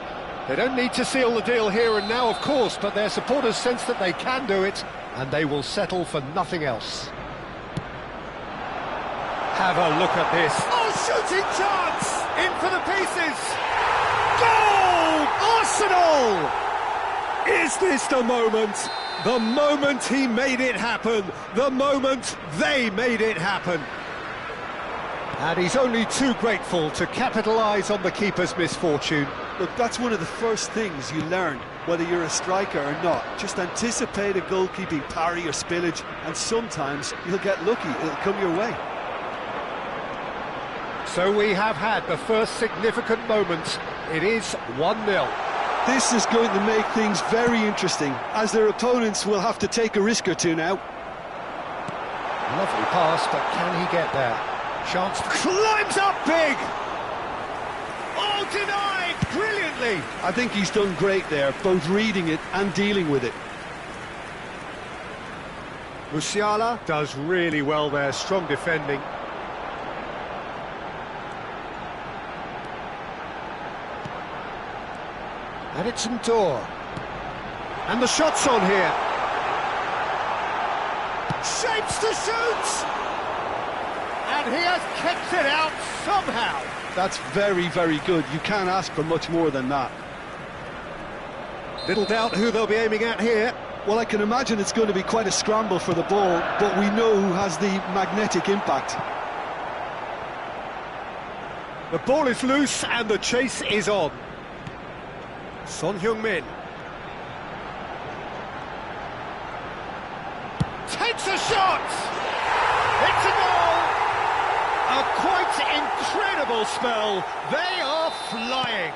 They don't need to seal the deal here and now, of course, but their supporters sense that they can do it, and they will settle for nothing else. Have a look at this. Oh, shooting chance! In for the pieces! Goal! Arsenal! Is this the moment? The moment he made it happen. The moment they made it happen. And he's only too grateful to capitalise on the keeper's misfortune. Look, that's one of the first things you learn, whether you're a striker or not. Just anticipate a goalkeeping parry or spillage, and sometimes you'll get lucky, it'll come your way. So we have had the first significant moment. It is 1-0. This is going to make things very interesting, as their opponents will have to take a risk or two now. Lovely pass, but can he get there? Chance to Climbs up big! Oh, denied! Brilliantly! I think he's done great there, both reading it and dealing with it. Musiala does really well there, strong defending. And it's Ndor. And the shot's on here. Shapes to shoot! And he has kept it out somehow. That's very, very good. You can't ask for much more than that. Little doubt who they'll be aiming at here. Well, I can imagine it's going to be quite a scramble for the ball, but we know who has the magnetic impact. The ball is loose and the chase is on. Son Heung-min Takes a shot! It's a goal! A quite incredible spell. They are flying.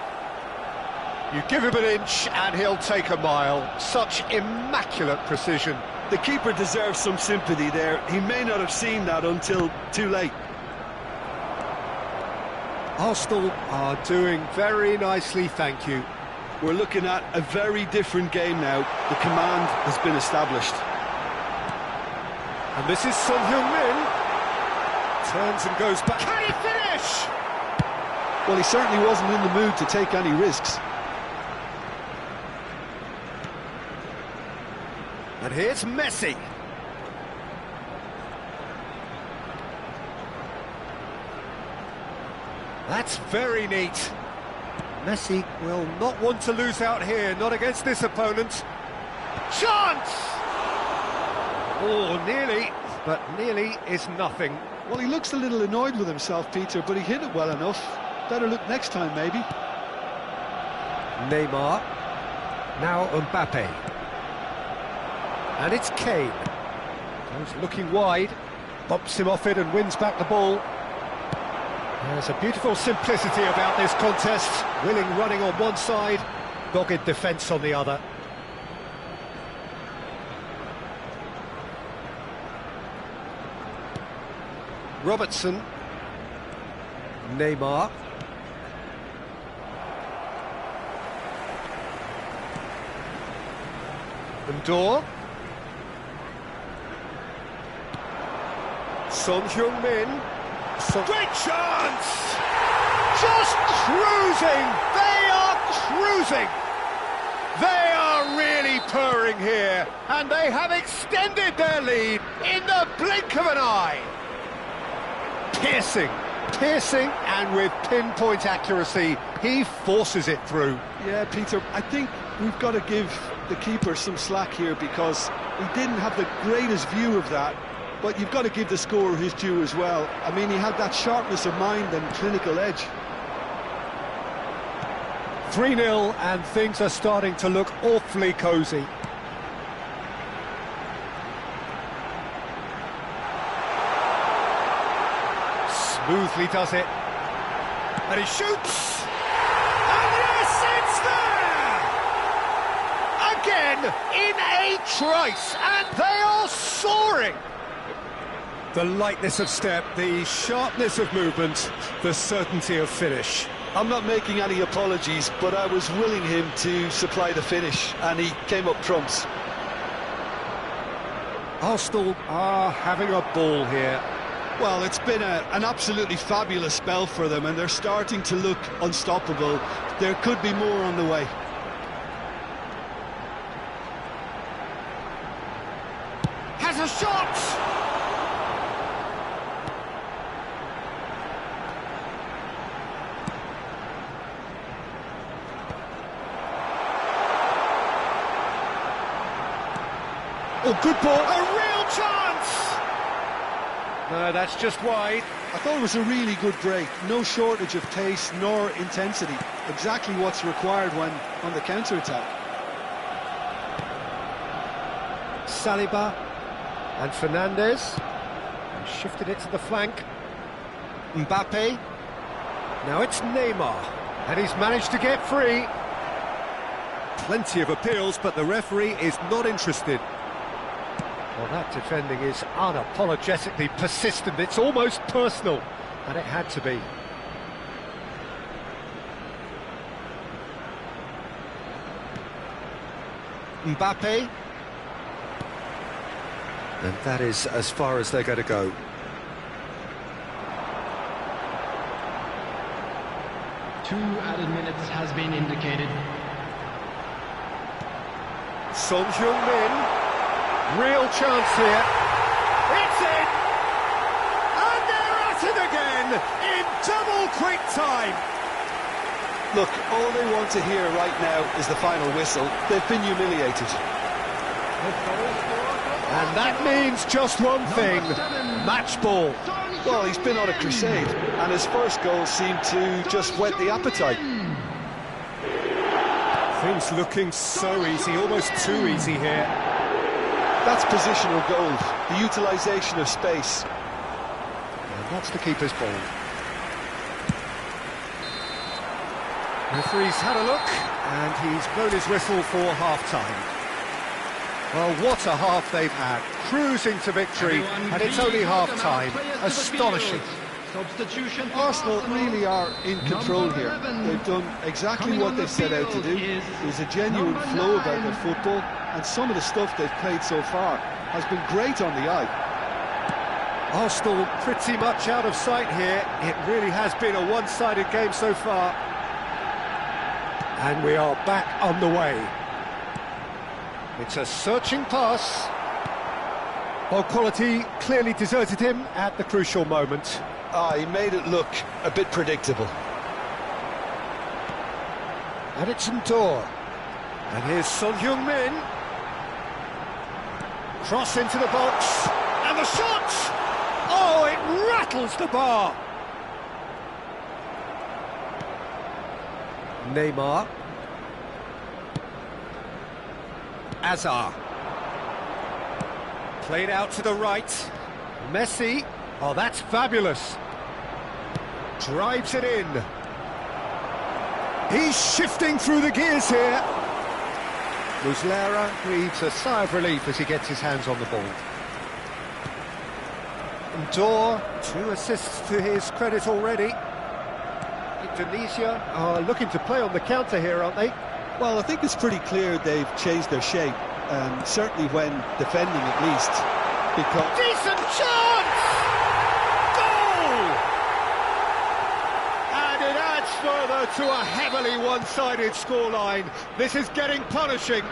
You give him an inch and he'll take a mile. Such immaculate precision. The keeper deserves some sympathy there. He may not have seen that until too late. Arsenal are doing very nicely, thank you. We're looking at a very different game now. The command has been established. And this is Son Heung-min. Turns and goes back. Can he finish? Well, he certainly wasn't in the mood to take any risks. And here's Messi. That's very neat. Messi will not want to lose out here, not against this opponent. Chance! Oh, nearly, but nearly is nothing. Well, he looks a little annoyed with himself, Peter, but he hit it well enough. Better look next time, maybe. Neymar. Now Mbappe. And it's Kane. Goes looking wide, bumps him off it and wins back the ball. There's a beautiful simplicity about this contest. Willing running on one side, dogged defence on the other. Robertson. Neymar. Ndor. Son Heung-min. Great chance! Just cruising! They are cruising! They are really purring here, and they have extended their lead in the blink of an eye. Piercing, and with pinpoint accuracy, he forces it through. Yeah, Peter, I think we've got to give the keeper some slack here because he didn't have the greatest view of that. But you've got to give the scorer his due as well. I mean, he had that sharpness of mind and clinical edge. 3-0, and things are starting to look awfully cosy. Smoothly does it. And he shoots! And yes, it's there! Again, in a trice, and they are soaring! The lightness of step, the sharpness of movement, the certainty of finish. I'm not making any apologies, but I was willing him to supply the finish, and he came up trumps. Arsenal are having a ball here. Well, it's been an absolutely fabulous spell for them, and they're starting to look unstoppable. There could be more on the way. Has a shot! Oh, good ball. A real chance! No, that's just wide. I thought it was a really good break. No shortage of pace nor intensity. Exactly what's required when on the counter-attack. Saliba and Fernandes. And shifted it to the flank. Mbappe. Now it's Neymar. And he's managed to get free. Plenty of appeals, but the referee is not interested. Well, that defending is unapologetically persistent. It's almost personal, and it had to be. Mbappe. And that is as far as they're going to go. Two added minutes has been indicated. Son Heung-min. Real chance here. It's in! And they're at it again in double quick time. Look, all they want to hear right now is the final whistle. They've been humiliated. And that means just one thing, match ball. Well, he's been on a crusade, and his first goal seemed to just whet the appetite. Things looking so easy, almost too easy here. That's positional goals, the utilisation of space. And that's the keeper's ball. Referee's had a look, and he's blown his whistle for half-time. Well, what a half they've had, cruising to victory, and it's only half-time. Astonishing. Substitution. Arsenal really are in control here. They've done exactly what they set out to do. There's a genuine flow about their football, and some of the stuff they've played so far has been great on the eye. Arsenal pretty much out of sight here. It really has been a one-sided game so far. And we are back on the way. It's a searching pass. Well, quality clearly deserted him at the crucial moment. He made it look a bit predictable. And it's Ndor. And here's Son Heung-min. Cross into the box. And the shot! Oh, it rattles the bar. Neymar. Azar. Played out to the right. Messi. Oh, that's fabulous. Drives it in. He's shifting through the gears here. Muslera breathes a sigh of relief as he gets his hands on the ball. Ndor, 2 assists to his credit already. Indonesia are looking to play on the counter here, aren't they? Well, I think it's pretty clear they've changed their shape, certainly when defending at least. Because decent chance! Goal! And it adds further to a heavily one-sided scoreline. This is getting punishing.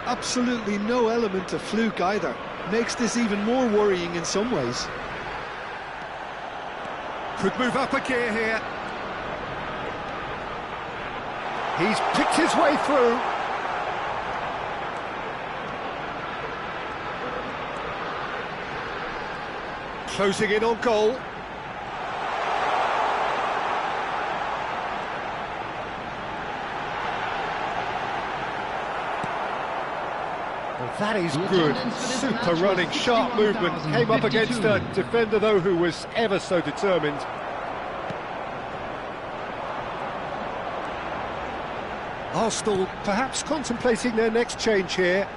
absolutely no element of fluke either. Makes this even more worrying in some ways. Could move up a gear here. He's picked his way through. Closing in on goal. Well, that is good. Super running, sharp movement. Came up against a defender, though, who was ever so determined. Arsenal perhaps contemplating their next change here.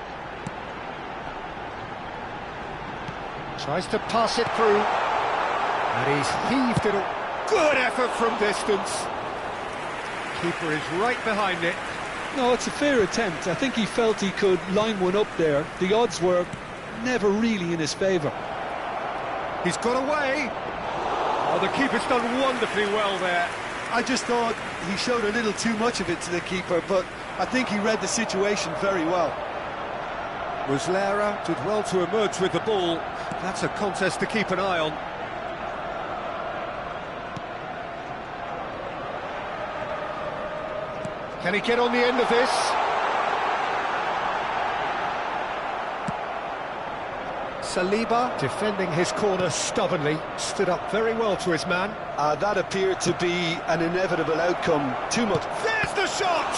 Tries to pass it through. And he's heaved it all. Good effort from distance. Keeper is right behind it. No, it's a fair attempt. I think he felt he could line one up there. The odds were never really in his favour. He's got away. Oh, the keeper's done wonderfully well there. I just thought he showed a little too much of it to the keeper, but I think he read the situation very well. Muslera did well to emerge with the ball. That's a contest to keep an eye on. Can he get on the end of this? Saliba, defending his corner stubbornly, stood up very well to his man. That appeared to be an inevitable outcome. Too much. There's the shot!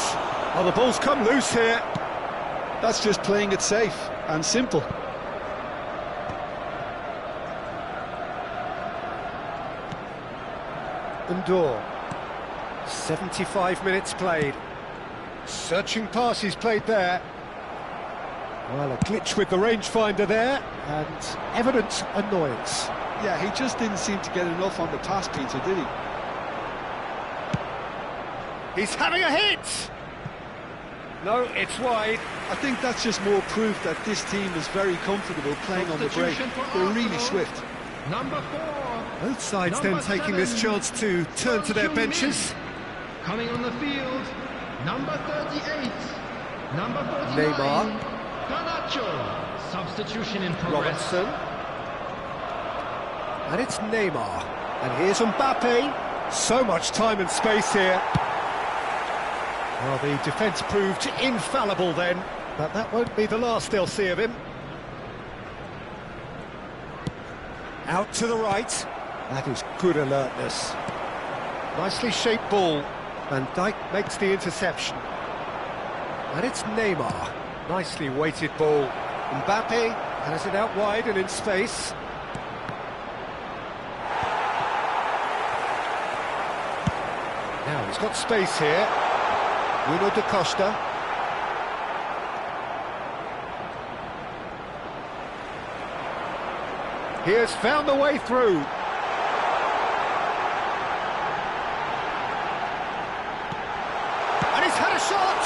Oh, the ball's come loose here. That's just playing it safe and simple. Ndor. 75 minutes played. Searching pass he's played there. Well, a glitch with the rangefinder there, and evident annoyance. Yeah, he just didn't seem to get enough on the pass, Peter, did he? He's having a hit! No, it's wide. I think that's just more proof that this team is very comfortable playing on the break. They're really swift. Number 4. Both sides then taking this chance to turn to their benches. Coming on the field, number 38. Number 49. Neymar. Garnacho. Substitution in progress. Robertson. And it's Neymar. And here's Mbappe. So much time and space here. Well, the defence proved infallible then. But that won't be the last they'll see of him. Out to the right. That is good alertness. Nicely shaped ball. Van Dijk makes the interception. And it's Neymar. Nicely weighted ball. Mbappe has it out wide and in space. Now he's got space here. Bruno da Costa. He has found the way through. And he's had a shot!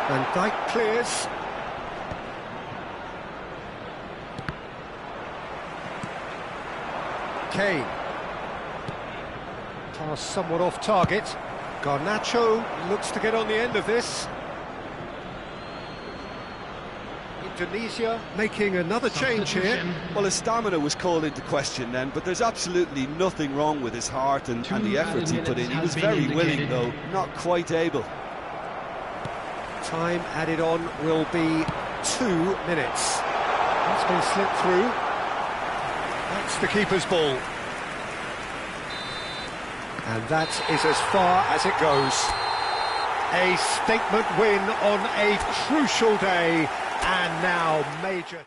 Van Dijk clears. Kane. Pass somewhat off target. Garnacho looks to get on the end of this. Indonesia making another change here. Well, his stamina was called into question then, but there's absolutely nothing wrong with his heart and the efforts he put in. He was very willing, though, not quite able. Time added on will be 2 minutes. That's been slipped through. That's the keeper's ball. And that is as far as it goes. A statement win on a crucial day, and now major...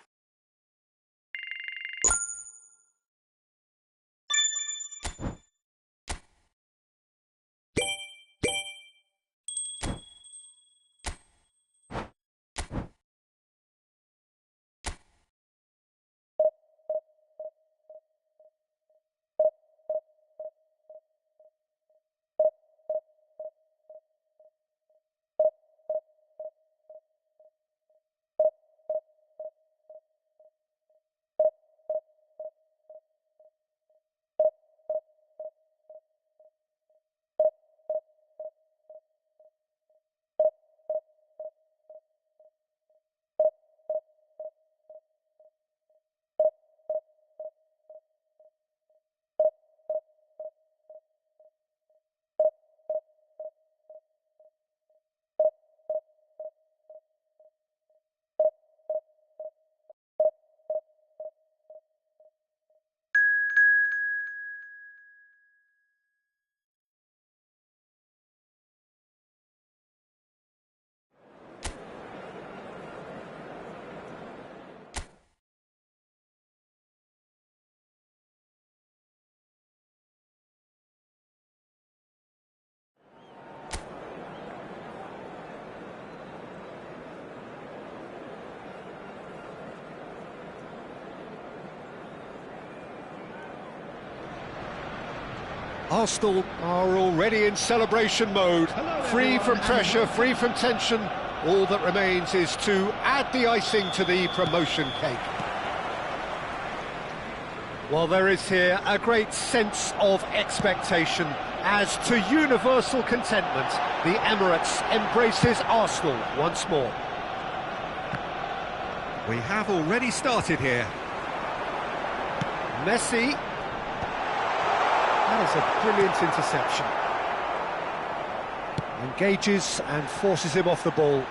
Arsenal are already in celebration mode, free from pressure, free from tension. All that remains is to add the icing to the promotion cake. Well, there is here a great sense of expectation as to universal contentment. The Emirates embraces Arsenal once more. We have already started here. Messi. That is a brilliant interception. Engages and forces him off the ball.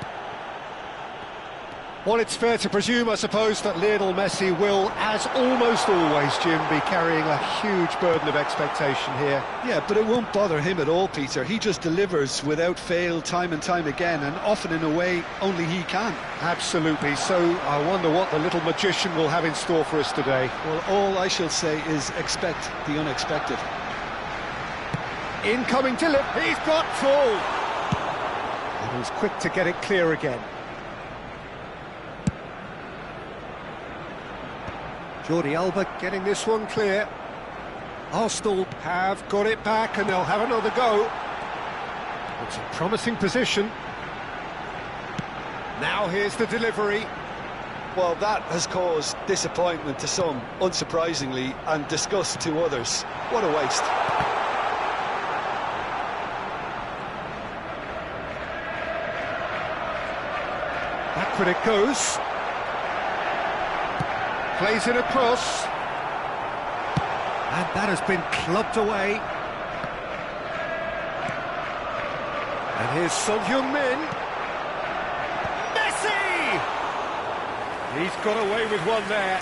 Well, it's fair to presume, I suppose, that Lionel Messi will, as almost always, Jim, be carrying a huge burden of expectation here. Yeah, but it won't bother him at all, Peter. He just delivers without fail time and time again, and often in a way only he can. Absolutely. So I wonder what the little magician will have in store for us today. Well, all I shall say is expect the unexpected. Incoming delivery, he's got full! And he was quick to get it clear again. Jordi Alba getting this one clear. Arsenal have got it back and they'll have another go. It's a promising position. Now here's the delivery. Well, that has caused disappointment to some, unsurprisingly, and disgust to others. What a waste. Backward it goes. Plays it across. And that has been clubbed away. And here's Son Heung-min. He's got away with one there.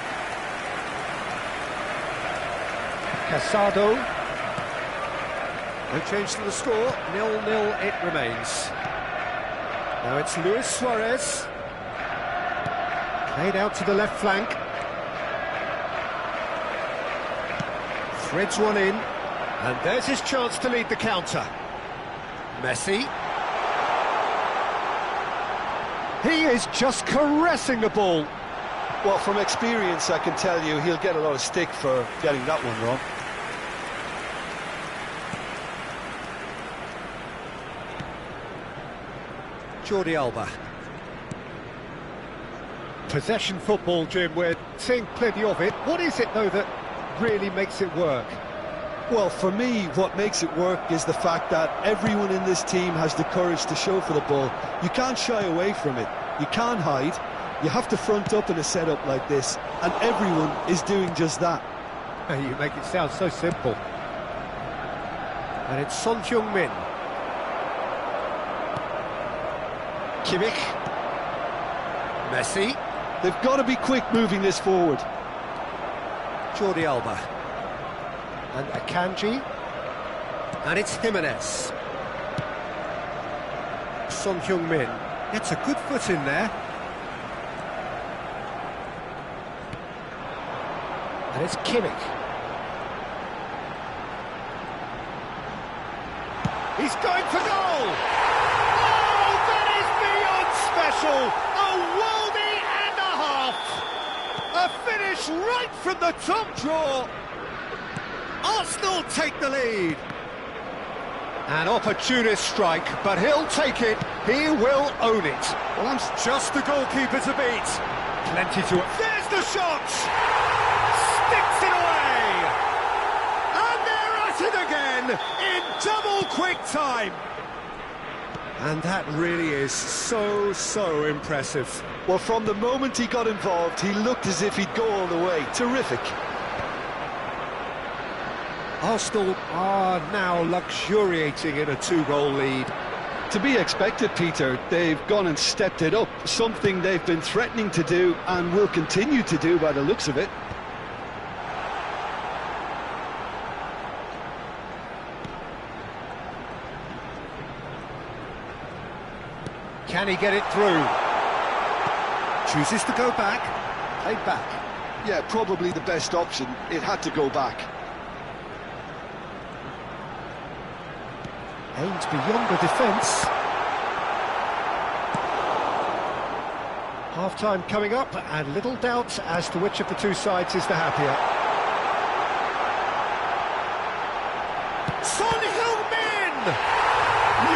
Casado. No change to the score, 0-0 it remains. Now it's Luis Suarez. Played out to the left flank. Threads one in. And there's his chance to lead the counter. Messi. He is just caressing the ball. Well, from experience, I can tell you he'll get a lot of stick for getting that one wrong. Jordi Alba. Possession football, Jim, we're seeing plenty of it. What is it, though, that really makes it work? Well, for me, what makes it work is the fact that everyone in this team has the courage to show for the ball. You can't shy away from it. You can't hide. You have to front up in a setup like this, and everyone is doing just that. You make it sound so simple. And it's Son Heung-min. Kimmich. Messi. They've got to be quick moving this forward. Jordi Alba. And Akanji. And it's Jimenez. Son Heung-min gets a good foot in there. And it's Kimmich. He's going for goal! Oh, that is beyond special! A worldie and a half! A finish right from the top draw! Arsenal take the lead. An opportunist strike, but he'll take it. He will own it. Well, I'm Just the goalkeeper to beat. Plenty to... There's the shot! Sticks it away! And they're at it again in double quick time! And that really is so impressive. Well, from the moment he got involved, he looked as if he'd go all the way. Terrific. Arsenal are now luxuriating in a 2-goal lead. To be expected, Peter. They've gone and stepped it up, something they've been threatening to do and will continue to do by the looks of it. Can he get it through? Chooses to go back. Played back. Yeah, probably the best option. It had to go back. Aims beyond the defence. Half-time coming up, and little doubt as to which of the two sides is the happier. Son Heung-min!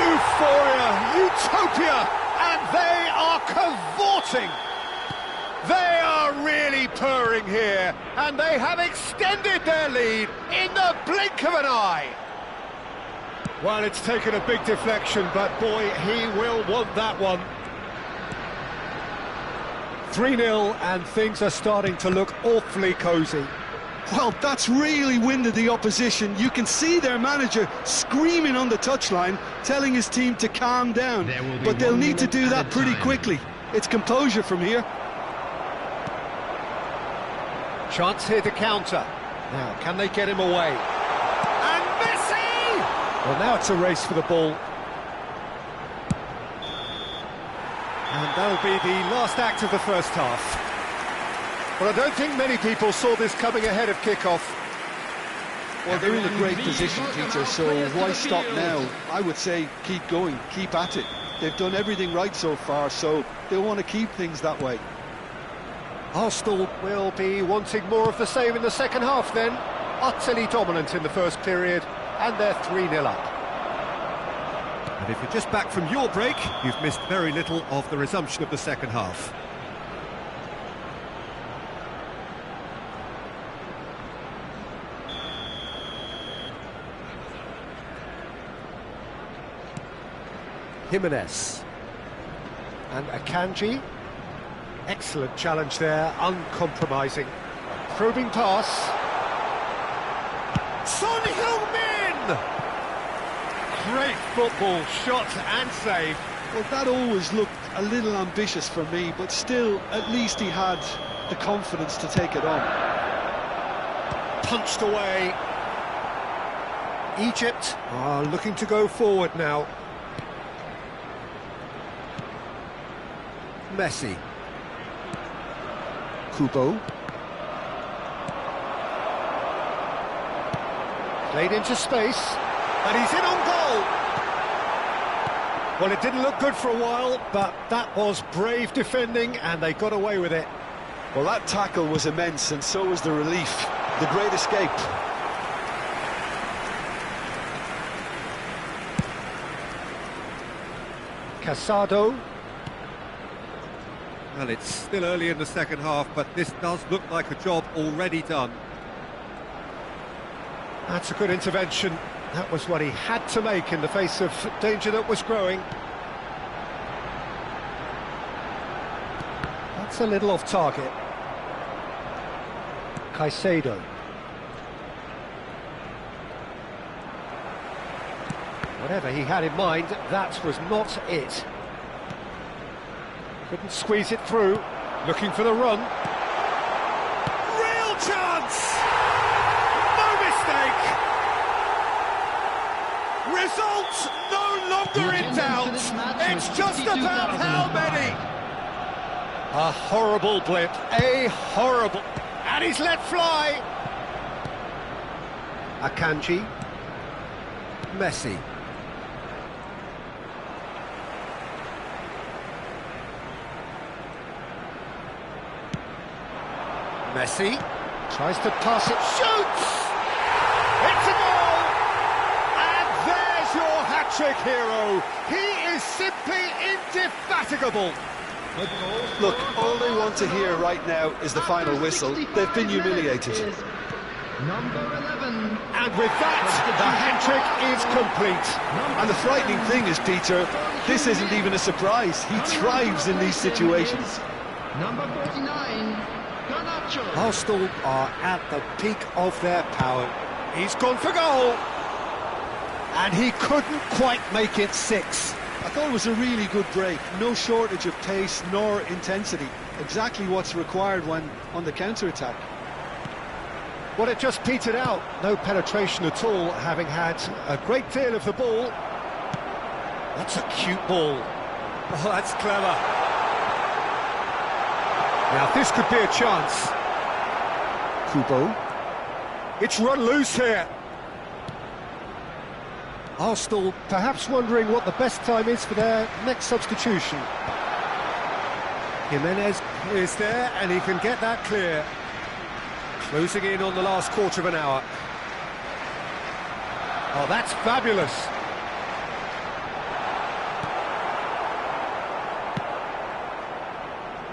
Euphoria, utopia, and they are cavorting. They are really purring here, and they have extended their lead in the blink of an eye. Well, it's taken a big deflection, but boy, he will want that one. 3-0, and things are starting to look awfully cosy. Well, that's really winded the opposition. You can see their manager screaming on the touchline, telling his team to calm down. But they'll need to do that pretty quickly. It's composure from here. Chance here to counter. Now, can they get him away? And Messi! Well, now it's a race for the ball. And that'll be the last act of the first half. Well, I don't think many people saw this coming ahead of kick-off. Well, they're in a great position, Peter, so why stop now? I would say keep going, keep at it. They've done everything right so far, so they'll want to keep things that way. Arsenal will be wanting more of the same in the second half then. Utterly dominant in the first period, and they're 3-0 up. And if you're just back from your break, you've missed very little of the resumption of the second half. Jimenez. And Akanji. Excellent challenge there, uncompromising. Probing pass. Son Heung-min! Great football, shot and save. Well, that always looked a little ambitious for me, but still, at least he had the confidence to take it on. Punched away. Egypt are looking to go forward now. Messi. Kubo. Played into space, and he's in on goal. Well, it didn't look good for a while, but that was brave defending, and they got away with it. Well, that tackle was immense, and so was the relief. The great escape. Casado. Well, it's still early in the second half, but this does look like a job already done. That's a good intervention. That was what he had to make in the face of danger that was growing. That's a little off target. Caicedo. Whatever he had in mind, that was not it. Couldn't squeeze it through. Looking for the run. Real chance! No mistake! Results no longer in doubt. It's just about how many. A horrible blip. A horrible... And he's let fly. Akanji. Messi. Messi tries to pass it, shoots! It's a goal! And there's your hat-trick hero. He is simply indefatigable. Look, all they want to hear right now is the final whistle. They've been humiliated. Number 11. And with that, the hat-trick is complete. And the frightening thing is, Peter, this isn't even a surprise. He thrives in these situations. Number 49. Arsenal are at the peak of their power. He's gone for goal. And he couldn't quite make it 6. I thought it was a really good break. No shortage of pace nor intensity. Exactly what's required when on the counter-attack. Well, it just petered out. No penetration at all, having had a great deal of the ball. That's a cute ball. Oh, that's clever. Now, this could be a chance. Kubo. It's run loose here. Arsenal perhaps wondering what the best time is for their next substitution. Jimenez is there, and he can get that clear. Closing in on the last quarter of an hour. Oh, that's fabulous.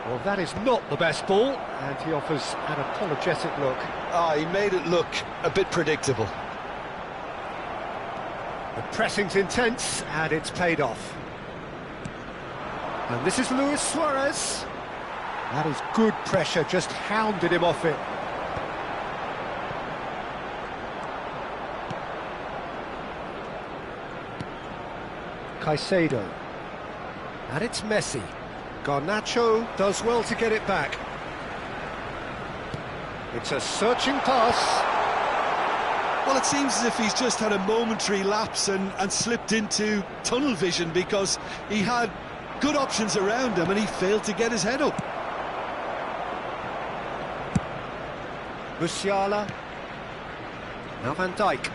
Well, that is not the best ball, and he offers an apologetic look. He made it look a bit predictable. The pressing's intense, and it's paid off. And this is Luis Suarez. That is good pressure, just hounded him off it. Caicedo. And it's Messi. Garnacho does well to get it back. It's a searching pass. Well, it seems as if he's just had a momentary lapse and slipped into tunnel vision, because he had good options around him and he failed to get his head up. Musiala. Now Van Dijk.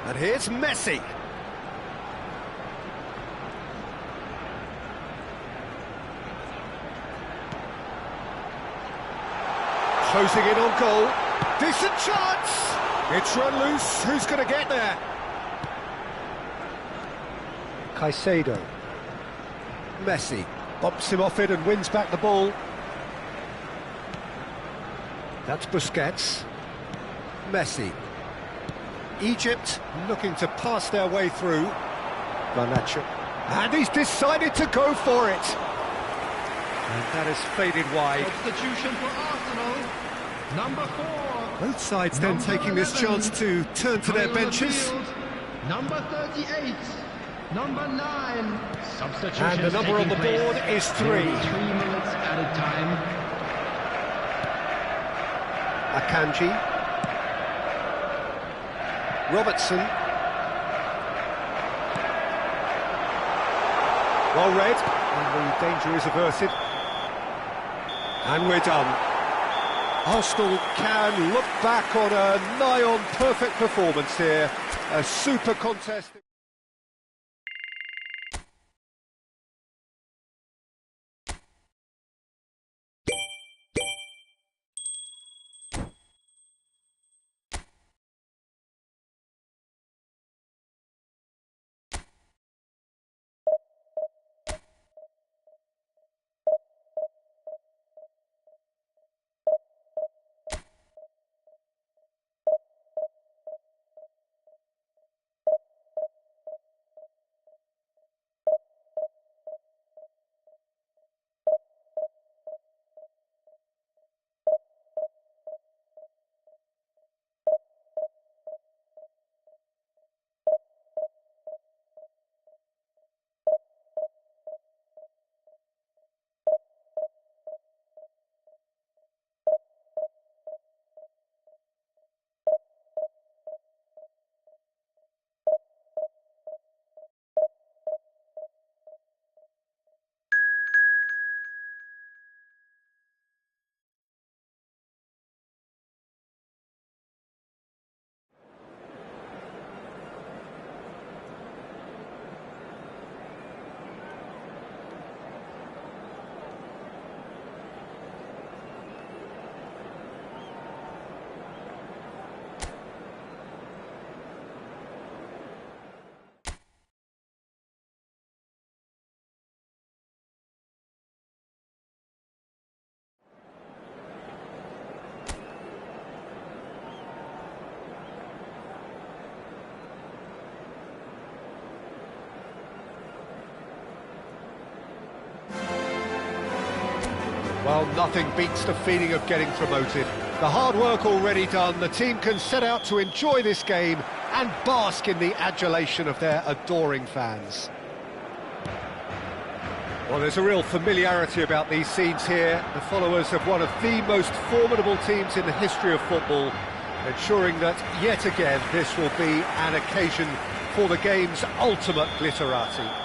And here's Messi. Closing in on goal. Decent chance. It's run loose. Who's going to get there? Caicedo. Messi bumps him off it and wins back the ball. That's Busquets. Messi. Egypt looking to pass their way through. Garnacho. And he's decided to go for it. And that has faded wide. Substitution for Arsenal. Number 4. Both sides then taking this chance to turn to their benches. Number 38. Number 9. Substitution And the number on the board is 3. 3 minutes added time. Akanji. Robertson. Well read, and the danger is averted. And we're done. Arsenal can look back on a nigh-on perfect performance here. A super contest. Well, nothing beats the feeling of getting promoted. The hard work already done, the team can set out to enjoy this game and bask in the adulation of their adoring fans. Well, there's a real familiarity about these scenes here. The followers of one of the most formidable teams in the history of football, ensuring that, yet again, this will be an occasion for the game's ultimate glitterati.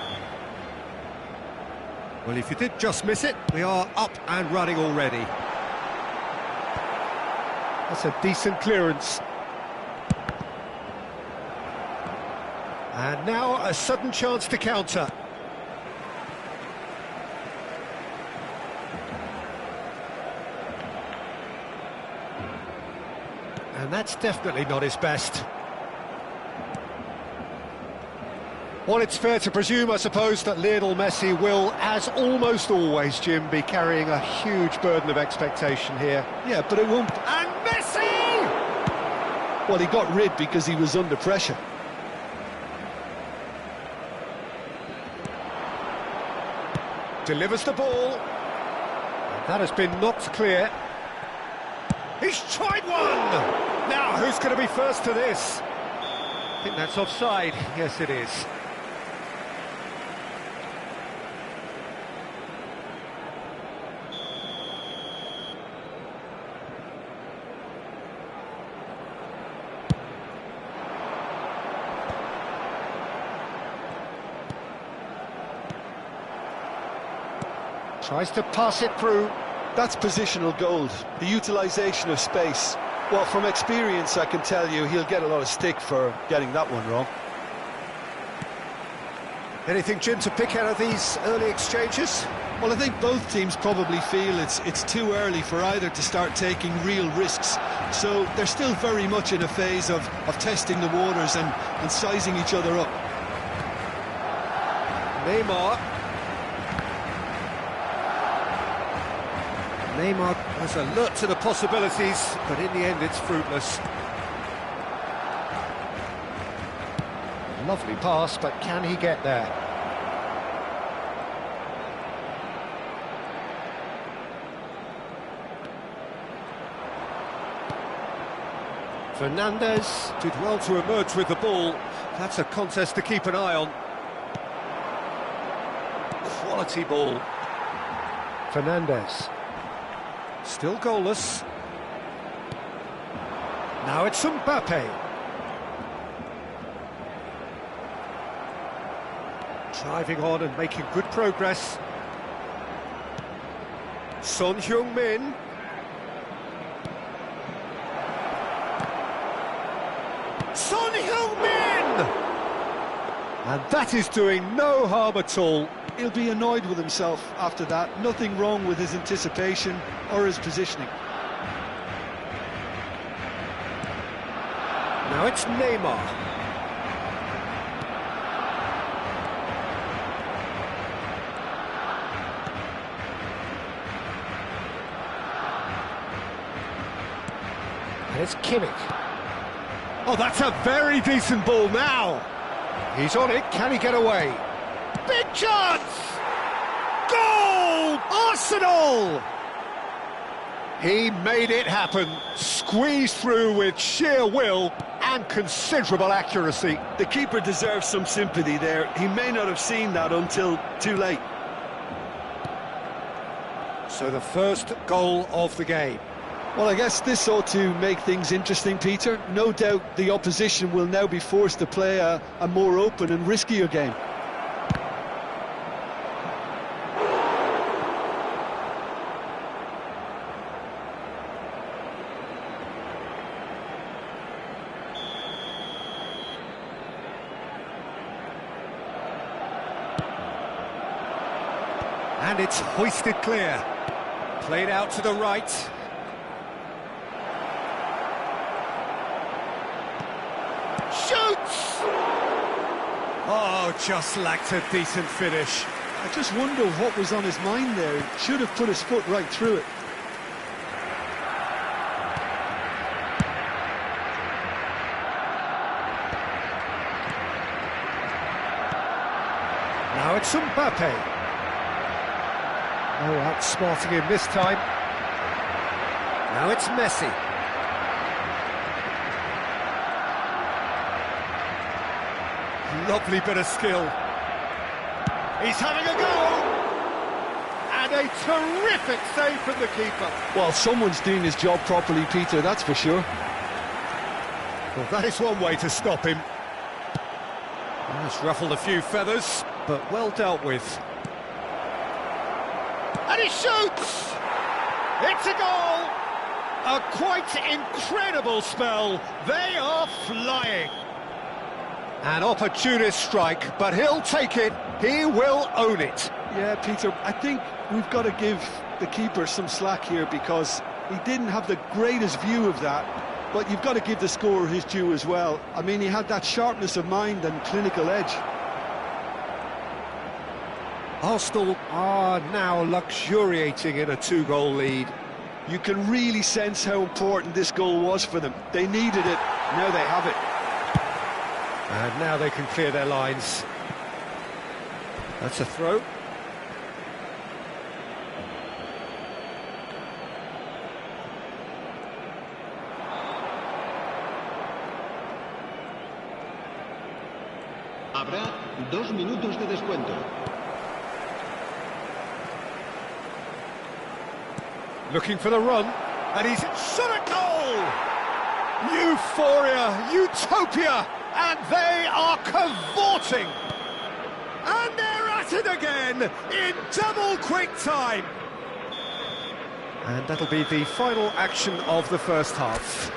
Well, if you did just miss it, we are up and running already. That's a decent clearance. And now a sudden chance to counter. And that's definitely not his best. Well, it's fair to presume, I suppose, that Lionel Messi will, as almost always, Jim, be carrying a huge burden of expectation here. Yeah, but it won't... And Messi! Well, he got rid because he was under pressure. Delivers the ball. That has been knocked clear. He's tried one! Now, who's going to be first to this? I think that's offside. Yes, it is. Tries to pass it through. That's positional gold, the utilisation of space. Well, from experience, I can tell you he'll get a lot of stick for getting that one wrong. Anything, Jim, to pick out of these early exchanges? Well, I think both teams probably feel it's too early for either to start taking real risks. So they're still very much in a phase of testing the waters and sizing each other up. Neymar was alert to the possibilities, but in the end it's fruitless. Lovely pass, but can he get there? Fernandez did well to emerge with the ball. That's a contest to keep an eye on. Quality ball. Fernandez. Still goalless. Now it's Mbappe. Driving on and making good progress. Son Heung-min. Son Heung-min! And that is doing no harm at all. He'll be annoyed with himself after that. Nothing wrong with his anticipation or his positioning. Now it's Neymar. And it's Kimmich. Oh, that's a very decent ball now. He's on it, can he get away? Big chance! Goal! Arsenal! He made it happen, squeezed through with sheer will and considerable accuracy. The keeper deserves some sympathy there. He may not have seen that until too late. So the first goal of the game. Well, I guess this ought to make things interesting, Peter. No doubt the opposition will now be forced to play a more open and riskier game. And it's hoisted clear. Played out to the right. Shoots! Oh, just lacked a decent finish. I just wonder what was on his mind there. He should have put his foot right through it. Now it's Mbappe. No outsmarting him this time. Now it's Messi. Lovely bit of skill. He's having a go! And a terrific save from the keeper. Well, someone's doing his job properly, Peter, that's for sure. Well, that is one way to stop him. It's ruffled a few feathers, but well dealt with. And he shoots! It's a goal! A quite incredible spell. They are flying. An opportunist strike, but he'll take it. He will own it. Yeah, Peter, I think we've got to give the keeper some slack here because he didn't have the greatest view of that, but you've got to give the scorer his due as well. I mean, he had that sharpness of mind and clinical edge. Arsenal are now luxuriating in a two-goal lead. You can really sense how important this goal was for them. They needed it, now they have it. And now they can clear their lines. That's a throw. Habrá 2 minutos de descuento. Looking for the run, and he's shot a goal! Euphoria, utopia, and they are cavorting! And they're at it again, in double quick time! And that'll be the final action of the first half.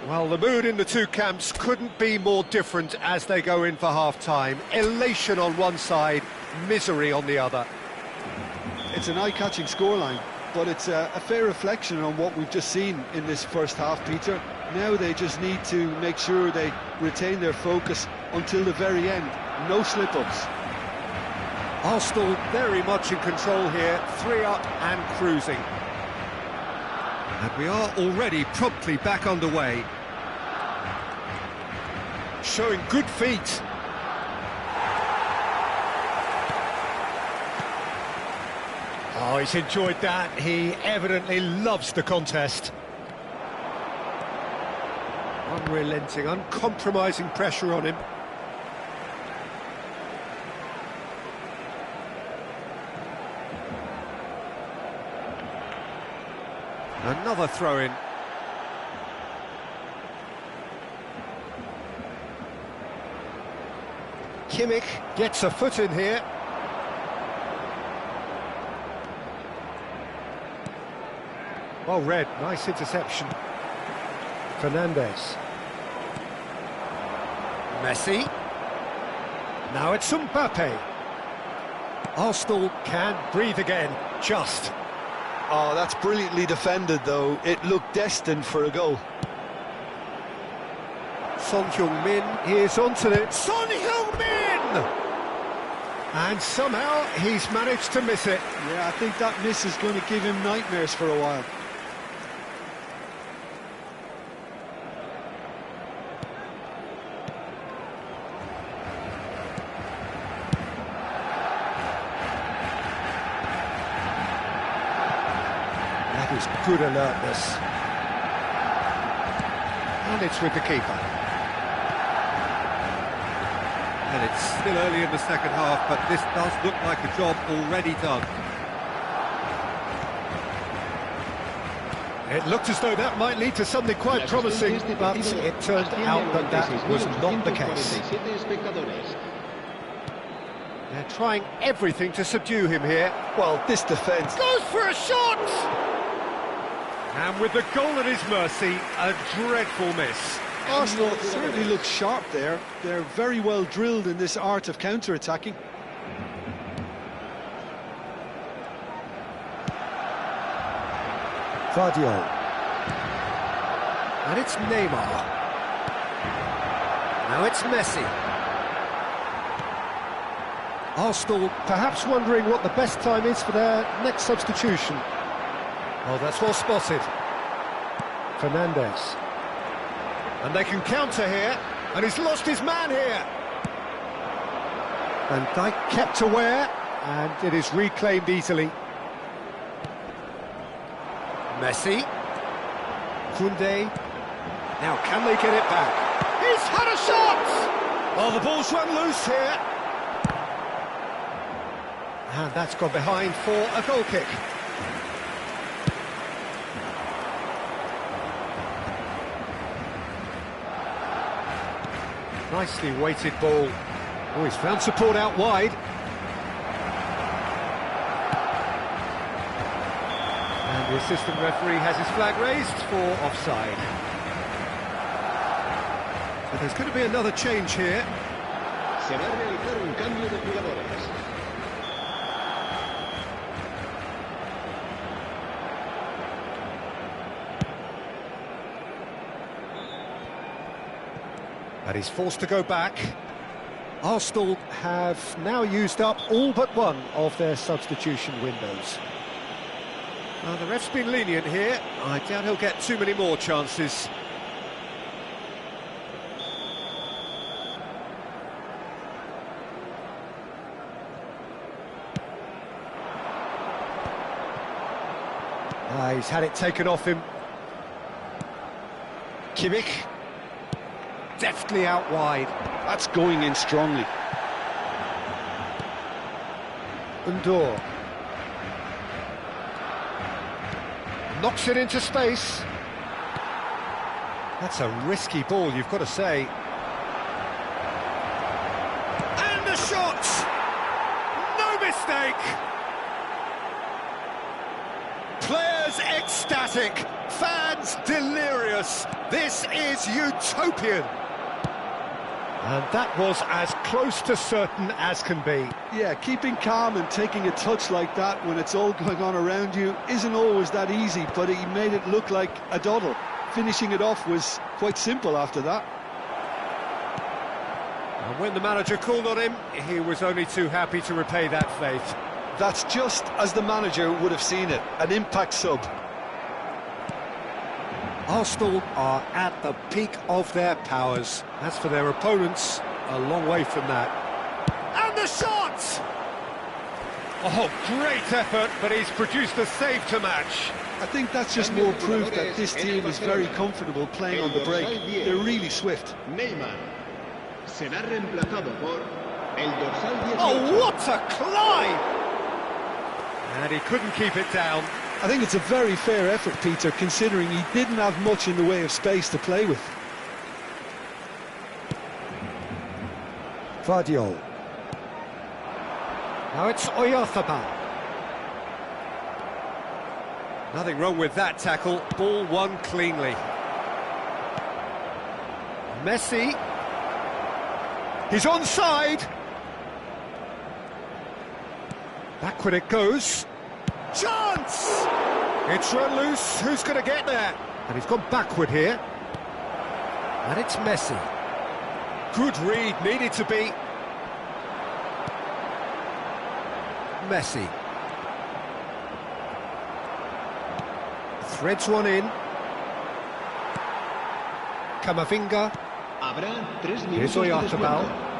Well, the mood in the two camps couldn't be more different as they go in for half-time. Elation on one side, misery on the other. It's an eye-catching scoreline, but it's a fair reflection on what we've just seen in this first half, Peter. Now they just need to make sure they retain their focus until the very end. No slip-ups. Arsenal very much in control here, 3 up and cruising. And we are already promptly back underway. Showing good feet. Oh, he's enjoyed that. He evidently loves the contest. Unrelenting, uncompromising pressure on him. Another throw-in. Kimmich gets a foot in here. Well read, nice interception. Fernandes. Messi. Now it's Mbappe. Arsenal can breathe again, just. Oh, that's brilliantly defended, though. It looked destined for a goal. Son Heung-min is onto it. Son Heung-min! And somehow he's managed to miss it. Yeah, I think that miss is going to give him nightmares for a while. That is good alertness. And it's with the keeper. And it's still early in the second half, but this does look like a job already done. It looked as though that might lead to something quite promising, but it turned out that that was not the case. They're trying everything to subdue him here. Well, this defence Goes for a shot! And with the goal at his mercy, a dreadful miss. Arsenal certainly look sharp there. They're very well drilled in this art of counter-attacking. Vardiol. And it's Neymar. Now it's Messi. Arsenal perhaps wondering what the best time is for their next substitution. Oh, that's well spotted. Fernandes. And they can counter here, and he's lost his man here. Van Dijk kept aware, and it is reclaimed easily. Messi. Koundé. Now, can they get it back? He's had a shot! Oh, the ball's run loose here. And that's gone behind for a goal kick. Nicely weighted ball. Oh, he's found support out wide. And the assistant referee has his flag raised for offside. So there's going to be another change here. Se va a realizar un cambio de jugadores. And he's forced to go back. Arsenal have now used up all but one of their substitution windows. Well, the ref's been lenient here. I doubt he'll get too many more chances. He's had it taken off him. Kimmich. Deftly out wide. That's going in strongly. Undor. Knocks it into space. That's a risky ball, you've got to say. And the shot! No mistake! Players ecstatic, fans delirious. This is utopian. And that was as close to certain as can be. Yeah, keeping calm and taking a touch like that when it's all going on around you isn't always that easy, but he made it look like a doddle. Finishing it off was quite simple after that. And when the manager called on him, he was only too happy to repay that faith. That's just as the manager would have seen it, an impact sub. Arsenal are at the peak of their powers. As for their opponents, a long way from that. And the shot! Oh, great effort, but he's produced a save to match. I think that's just more proof that this team is very comfortable playing on the break. They're really swift. Neymar será reemplazado por el dorsal 18. Oh, what a climb! And he couldn't keep it down. I think it's a very fair effort, Peter, considering he didn't have much in the way of space to play with. Vardiol. Now it's Oyarzabal. Nothing wrong with that tackle. Ball won cleanly. Messi. He's onside. Backward it goes. Chance! It's run loose. Who's going to get there? And he's gone backward here. And it's Messi. Good read, needed to be. Messi. Threads one in. Camavinga. Habrá 3 Here's minutos de Oyarzabal. descuento.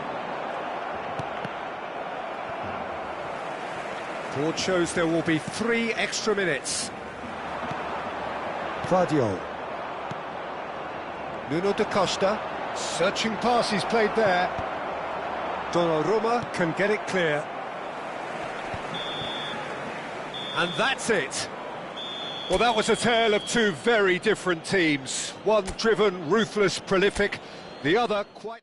Board shows there will be 3 extra minutes. Vardiol. Nuno da Costa. Searching pass he's played there. Donnarumma can get it clear. And that's it. Well, that was a tale of two very different teams. One driven, ruthless, prolific. The other quite...